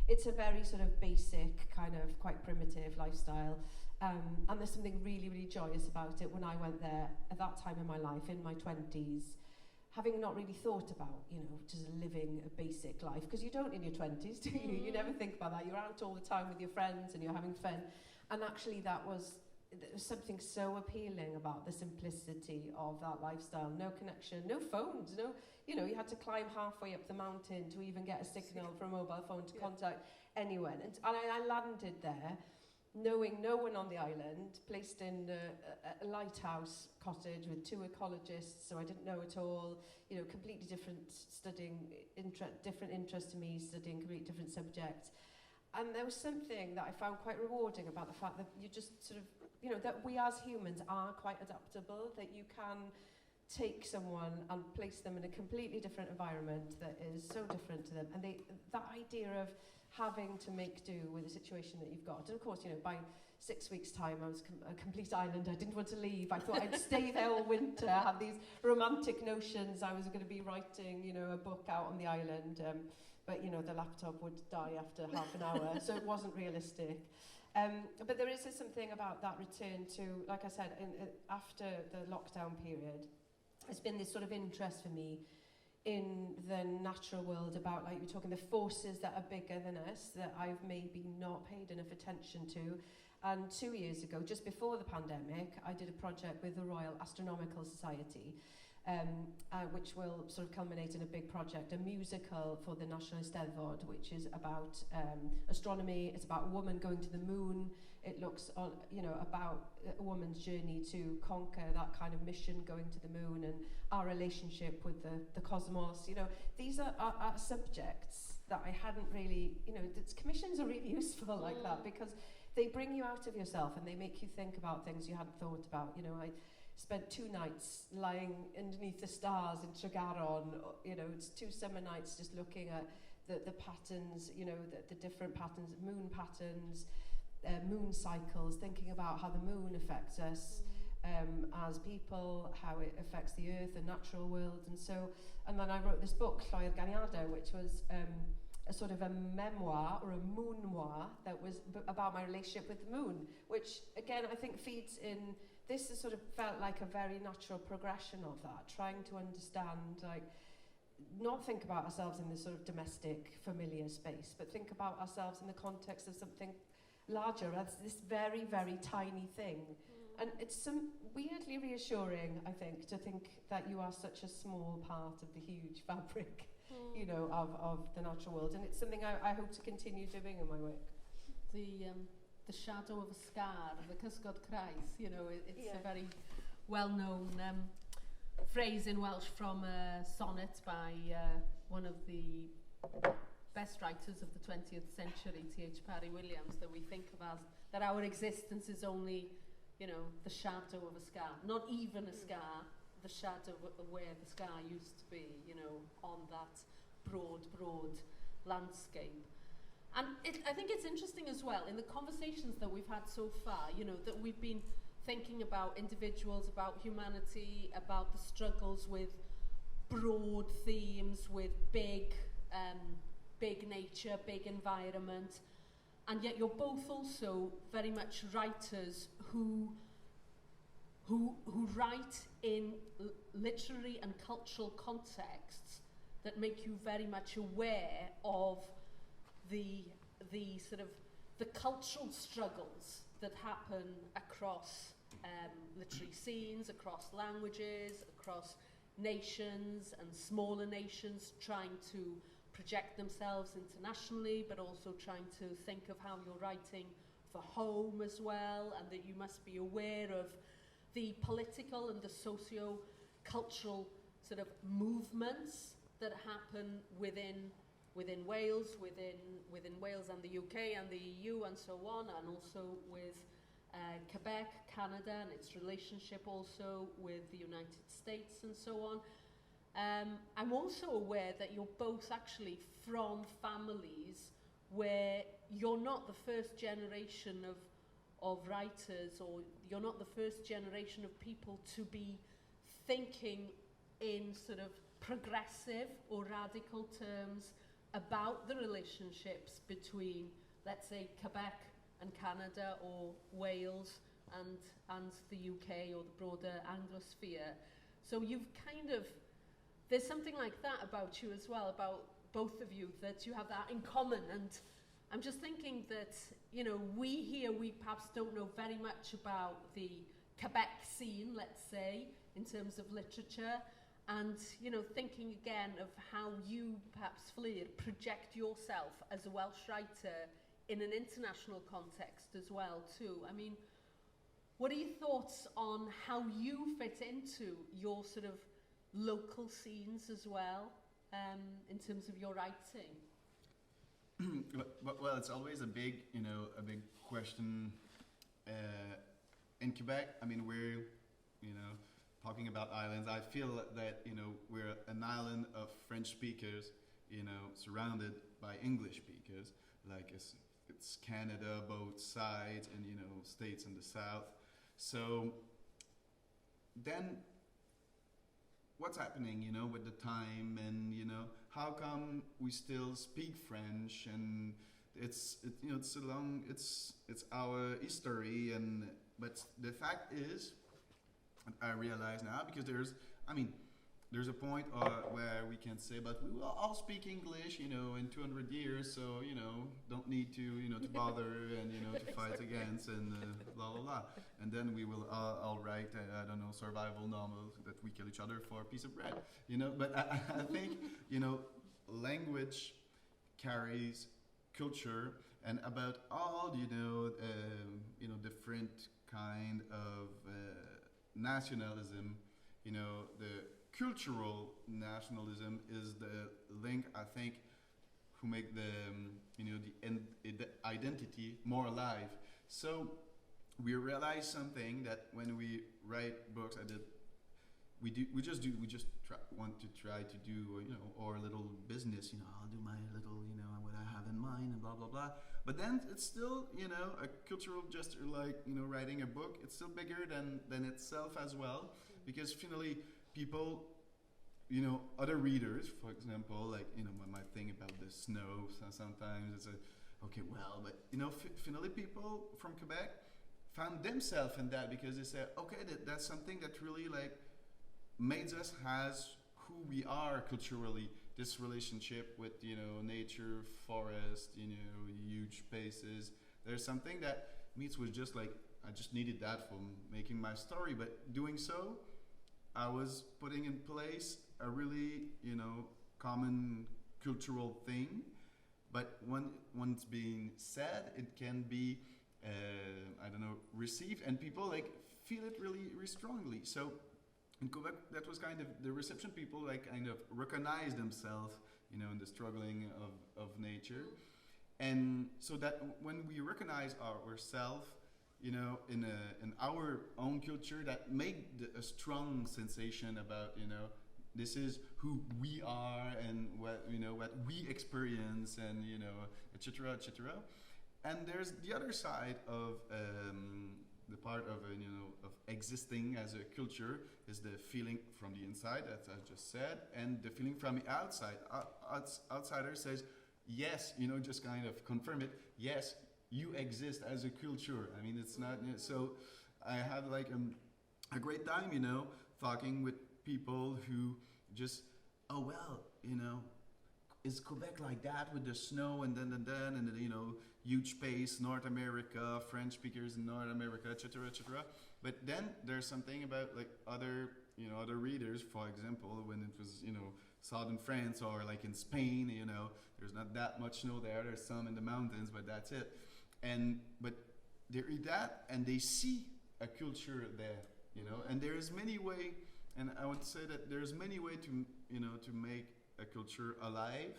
it's a very sort of basic, kind of quite primitive lifestyle. And there's something really, really joyous about it when I went there at that time in my life, in my 20s, having not really thought about, you know, just living a basic life, because you don't in your 20s, do you? You never think about that. You're out all the time with your friends and you're having fun. And actually there was something so appealing about the simplicity of that lifestyle. No connection, no phones, no, you know, you had to climb halfway up the mountain to even get a signal from a mobile phone to contact anyone. And I landed there knowing no one on the island, placed in a lighthouse cottage with 2 ecologists, so I didn't know at all, you know, completely different different interest to me, studying completely different subjects. And there was something that I found quite rewarding about the fact that you just sort of, you know, that we as humans are quite adaptable, that you can take someone and place them in a completely different environment that is so different to them. And that idea of having to make do with the situation that you've got. And of course, you know, by 6 weeks' time, I was a complete island. I didn't want to leave. I thought I'd stay there all winter. I had these romantic notions. I was going to be writing, you know, a book out on the island. But, you know, the laptop would die after half an hour, so it wasn't realistic. But there is something about that return to, like I said, after the lockdown period, there's been this sort of interest for me in the natural world, about, like you're talking, the forces that are bigger than us, that I've maybe not paid enough attention to. And 2 years ago, just before the pandemic, I did a project with the Royal Astronomical Society, which will sort of culminate in a big project, a musical for the National Eisteddfod, which is about astronomy. It's about a woman going to the moon. It looks on, you know, about a woman's journey to conquer that kind of mission, going to the moon, and our relationship with the cosmos. You know, these are subjects that I hadn't really, you know, commissions are really useful like that, because they bring you out of yourself and they make you think about things you hadn't thought about. You know, I spent 2 nights lying underneath the stars in Tregaron. You know, it's 2 summer nights just looking at the patterns, you know, the different patterns, moon patterns, moon cycles, thinking about how the moon affects us as people, how it affects the earth, the natural world. And then I wrote this book, Fflur Dafydd, which was a sort of a memoir or a moon-noir that was about my relationship with the moon, which again I think feeds in. This has sort of felt like a very natural progression of that, trying to understand, like, not think about ourselves in this sort of domestic, familiar space, but think about ourselves in the context of something larger, as this very, very tiny thing. And it's weirdly reassuring, I think, to think that you are such a small part of the huge fabric, you know, of the natural world. And it's something I hope to continue doing in my work. the shadow of a scar, the cysgod Crais, you know, it's Yeah. a very well-known phrase in Welsh from a sonnet by one of the best writers of the 20th century, T.H. Parry Williams, that we think of as that our existence is only, you know, the shadow of a scar, not even a scar, the shadow of where the scar used to be, you know, on that broad landscape. And I think it's interesting as well, in the conversations that we've had so far, you know, that we've been thinking about individuals, about humanity, about the struggles with broad themes, with big nature, big environment, and yet you're both also very much writers who write in literary and cultural contexts that make you very much aware of the sort of the cultural struggles that happen across literary scenes, across languages, across nations and smaller nations trying to project themselves internationally, but also trying to think of how you're writing for home as well, and that you must be aware of the political and the socio-cultural sort of movements that happen within Wales, within Wales and the UK and the EU and so on, and also with Quebec, Canada, and its relationship also with the United States and so on. I'm also aware that you're both actually from families where you're not the first generation of writers, or you're not the first generation of people to be thinking in sort of progressive or radical terms about the relationships between, let's say, Quebec and Canada, or Wales and the UK, or the broader Anglosphere. So you've kind of, there's something like that about you as well, about both of you, that you have that in common. And I'm just thinking that, you know, we perhaps don't know very much about the Quebec scene, let's say, in terms of literature. And, you know, thinking again of how you, perhaps Fflur, project yourself as a Welsh writer in an international context as well, too. I mean, what are your thoughts on how you fit into your sort of local scenes as well, in terms of your writing? Well, it's always a big question. In Quebec, I mean, we're, talking about islands. I feel that, we're an island of French speakers, surrounded by English speakers. Like it's Canada, both sides, and, states in the south. So then what's happening, with the time, and, how come we still speak French? And it's our history, but the fact is, I realize now, because there's a point where we can say, but we will all speak English, in 200 years, so, don't need to, to bother and, to fight against and blah, blah, blah. And then we will all write, survival novels that we kill each other for a piece of bread, But I think, language carries culture, and about all, different kind of nationalism, the cultural nationalism is the link, I think, who make the identity more alive. So we realize something, that when we write books, we just want to try to do, our little business, I'll do my little, what I have in mind, and blah, blah, blah. But then it's still, a cultural gesture, like, writing a book. It's still bigger than itself as well, because finally people, other readers, for example, like, when my thing about the snow, sometimes it's finally people from Quebec found themselves in that, because they said, okay, that's something that really, like, made us as who we are culturally. This relationship with, nature, forest, huge spaces. There's something that meets was just like, I just needed that for making my story. But doing so, I was putting in place a really, common cultural thing. but when it's being said, it can be, I don't know, received, and people like feel it really, really strongly. So in Quebec, that was kind of the reception. People like kind of recognize themselves, you know, in the struggling of nature. And so that when we recognize ourselves, you know, in our own culture, that make a strong sensation about, you know, this is who we are and what, you know, what we experience, and, you know, etc., etc. And there's the other side of the part of, you know, of existing as a culture is the feeling from the inside, as I just said, and the feeling from the outside. Outsider says, yes, you know, just kind of confirm it. Yes, you exist as a culture. I mean, it's not, you know, so I had like a great time, you know, talking with people who just, oh, well, you know, is Quebec like that with the snow and then, and you know, huge space, North America, French speakers in North America, etc., etc. But then there's something about like other, you know, other readers, for example, when it was, you know, southern France or like in Spain, you know, there's not that much snow there. There's some in the mountains, but that's it. But they read that and they see a culture there, you know. And there is many way, and I would say that there's many way to, you know, to make a culture alive.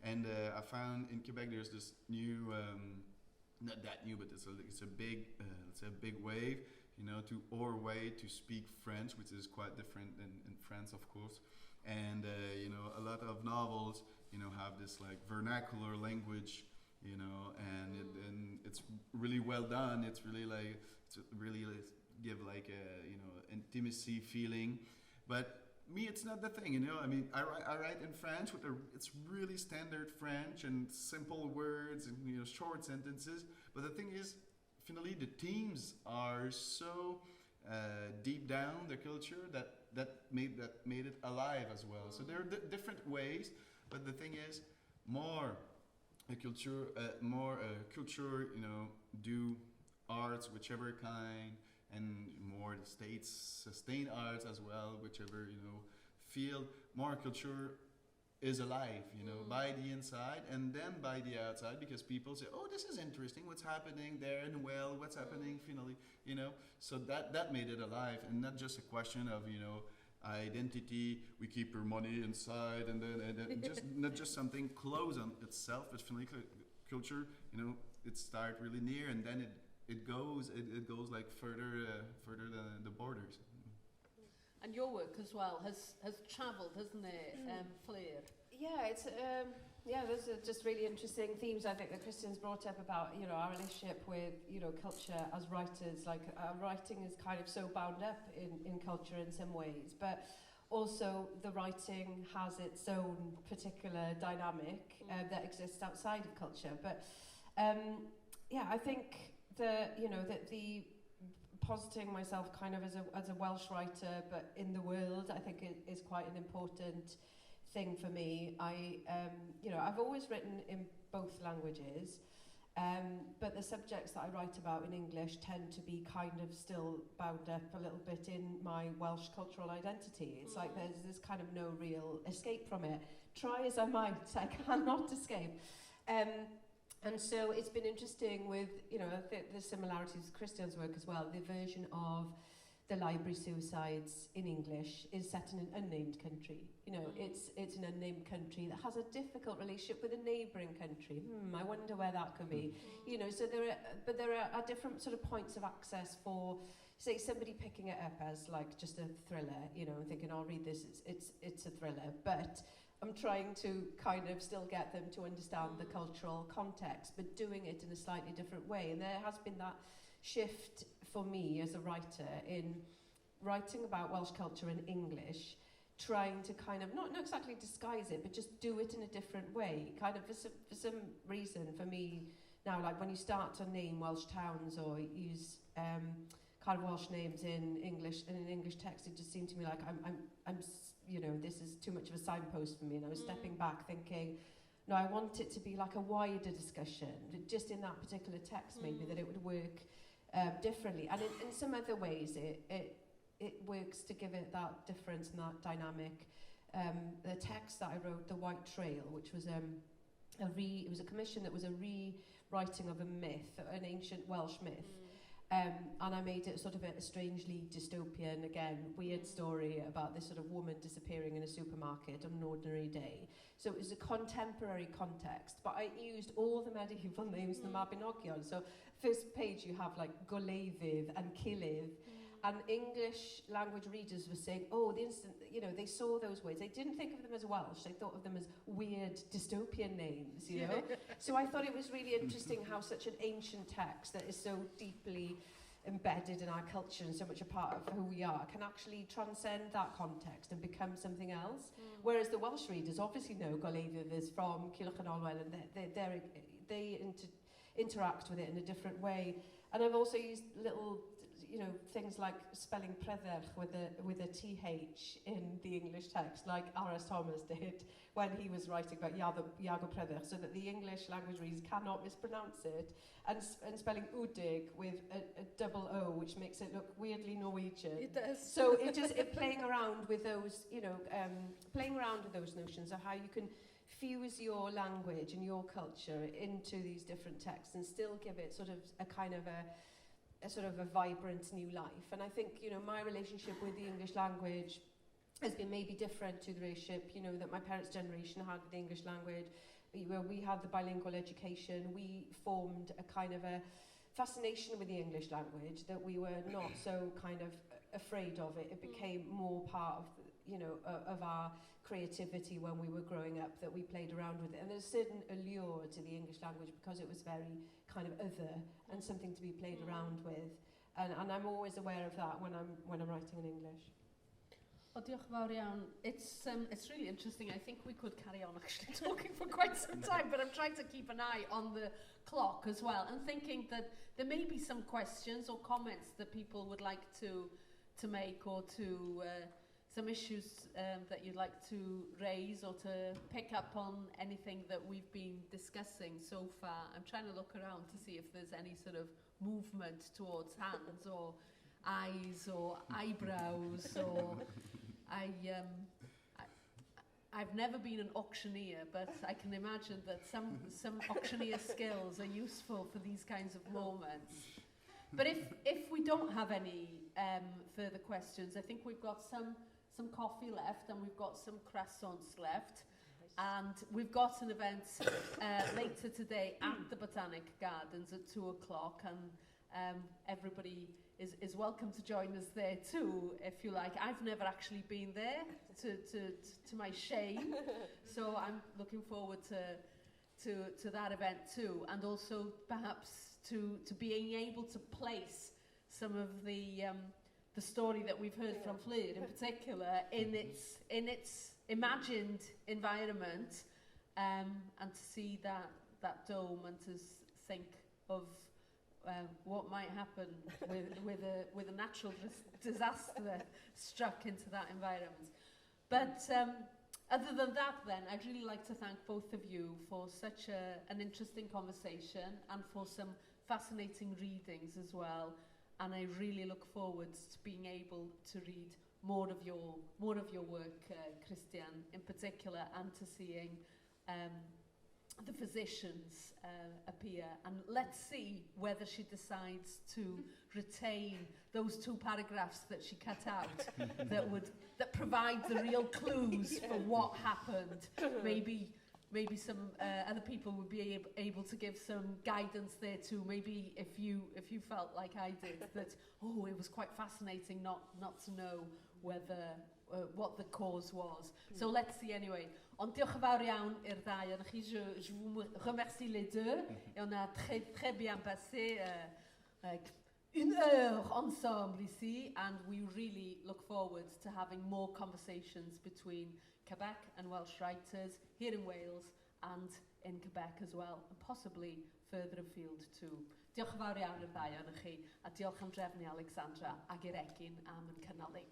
And I found in Quebec there's this new, not that new, but it's a big wave, you know, to our way to speak French, which is quite different in France, of course. And you know, a lot of novels, you know, have this like vernacular language, you know, and it's really well done. It's really like, give like a, you know, intimacy feeling. But me, it's not the thing, you know. I mean, I write in French it's really standard French and simple words and, you know, short sentences. But the thing is, finally, the themes are so deep down the culture that made it alive as well. So there are different ways, but the thing is, more culture, you know, do arts, whichever kind, and more the states sustain arts as well, whichever, you know, field. More culture is alive, you know, by the inside and then by the outside, because people say, oh, this is interesting, what's happening there in Wales, what's happening finally, you know. So that made it alive, and not just a question of, you know, identity, we keep our money inside, and then just not just something close on itself, but finally culture, you know, it starts really near, and then it goes like further than the borders. And your work as well has travelled, hasn't it, Fflur? Yeah, it's those are just really interesting themes, I think, that Christian's brought up about, you know, our relationship with, you know, culture as writers. Like, writing is kind of so bound up in culture in some ways, but also the writing has its own particular dynamic that exists outside of culture. But I think the positing myself kind of as a Welsh writer, but in the world, I think it is quite an important thing for me. I've always written in both languages, but the subjects that I write about in English tend to be kind of still bound up a little bit in my Welsh cultural identity. It's like there's kind of no real escape from it. Try as I might, I cannot escape. And so it's been interesting with, you know, the similarities with Christian's work as well. The version of the library suicides in English is set in an unnamed country. You know, it's an unnamed country that has a difficult relationship with a neighbouring country. I wonder where that could be. You know, so there are different sort of points of access for, say, somebody picking it up as like just a thriller, you know, and thinking, I'll read this, it's a thriller, but I'm trying to kind of still get them to understand the cultural context, but doing it in a slightly different way. And there has been that shift for me as a writer in writing about Welsh culture in English, trying to kind of, not exactly disguise it, but just do it in a different way. Kind of for some reason, for me now, like when you start to name Welsh towns or use kind of Welsh names in an English text, it just seemed to me like I'm you know, this is too much of a signpost for me, and I was stepping back thinking, no, I want it to be like a wider discussion, just in that particular text maybe, that it would work differently. And in some other ways it works to give it that difference and that dynamic. The text that I wrote, The White Trail, which was it was a commission that was a rewriting of a myth, an ancient Welsh myth. And I made it sort of a strangely dystopian, again, weird story about this sort of woman disappearing in a supermarket on an ordinary day. So it was a contemporary context, but I used all the medieval names in the Mabinogion. So first page you have like Golefydd and Cilydd, and English language readers were saying, oh, the instant, you know, they saw those words. They didn't think of them as Welsh, they thought of them as weird dystopian names, you know? So I thought it was really interesting how such an ancient text that is so deeply embedded in our culture and so much a part of who we are can actually transcend that context and become something else. Whereas the Welsh readers obviously know Golefydd is from Canolfan and they interact with it in a different way. And I've also used little, you know, things like spelling Prydderch with a TH in the English text, like R.S. Thomas did when he was writing about Iago Prydderch, so that the English language readers cannot mispronounce it, and spelling Udig with a double O, which makes it look weirdly Norwegian. It does. So playing around with those, you know, playing around with those notions of how you can fuse your language and your culture into these different texts and still give it sort of a kind of a sort of a vibrant new life. And I think, you know, my relationship with the English language has been maybe different to the relationship, you know, that my parents' generation had with the English language. Where we had the bilingual education, we formed a kind of a fascination with the English language that we were not so kind of afraid of it. It became more part of, you know, of our creativity when we were growing up, that we played around with it. And there's a certain allure to the English language because it was very kind of other and something to be played around with. And I'm always aware of that when I'm writing in English. Oh, diolch yn fawr iawn. It's really interesting. I think we could carry on actually talking for quite some time, but I'm trying to keep an eye on the clock as well, and thinking that there may be some questions or comments that people would like to make, or to some issues that you'd like to raise, or to pick up on anything that we've been discussing so far. I'm trying to look around to see if there's any sort of movement towards hands or eyes or eyebrows or I've never been an auctioneer, but I can imagine that some auctioneer skills are useful for these kinds of moments. But if we don't have any further questions, I think we've got some coffee left, and we've got some croissants left, and we've got an event later today at the Botanic Gardens at 2 o'clock, and everybody is welcome to join us there too, if you like. I've never actually been there, to my shame, so I'm looking forward to that event too, and also perhaps to being able to place some of the story that we've heard from Fflur in particular in its imagined environment, and to see that dome, and to think of what might happen with a natural disaster struck into that environment. But other than that, then, I'd really like to thank both of you for such an interesting conversation, and for some fascinating readings as well. And I really look forward to being able to read more of your work, Christian, in particular, and to seeing the physicians appear. And let's see whether she decides to retain those 2 paragraphs that she cut out that provide the real clues for what happened. Maybe some other people would be able to give some guidance there too. Maybe if you felt like I did, that it was quite fascinating not to know whether what the cause was. So let's see anyway. Ond diolch yn fawr iawn i'r ddau ohonoch chi. Je vous remercie les deux. Et on a très bien passé like 1 heure ensemble ici, and we really look forward to having more conversations between Quebec and Welsh writers here in Wales and in Quebec as well, and possibly further afield too. Diolch yn fawr iawn i'r ddau ohonoch chi, a diolch am drefnu Alexandra ag Yr Egin am yn cynnolyg.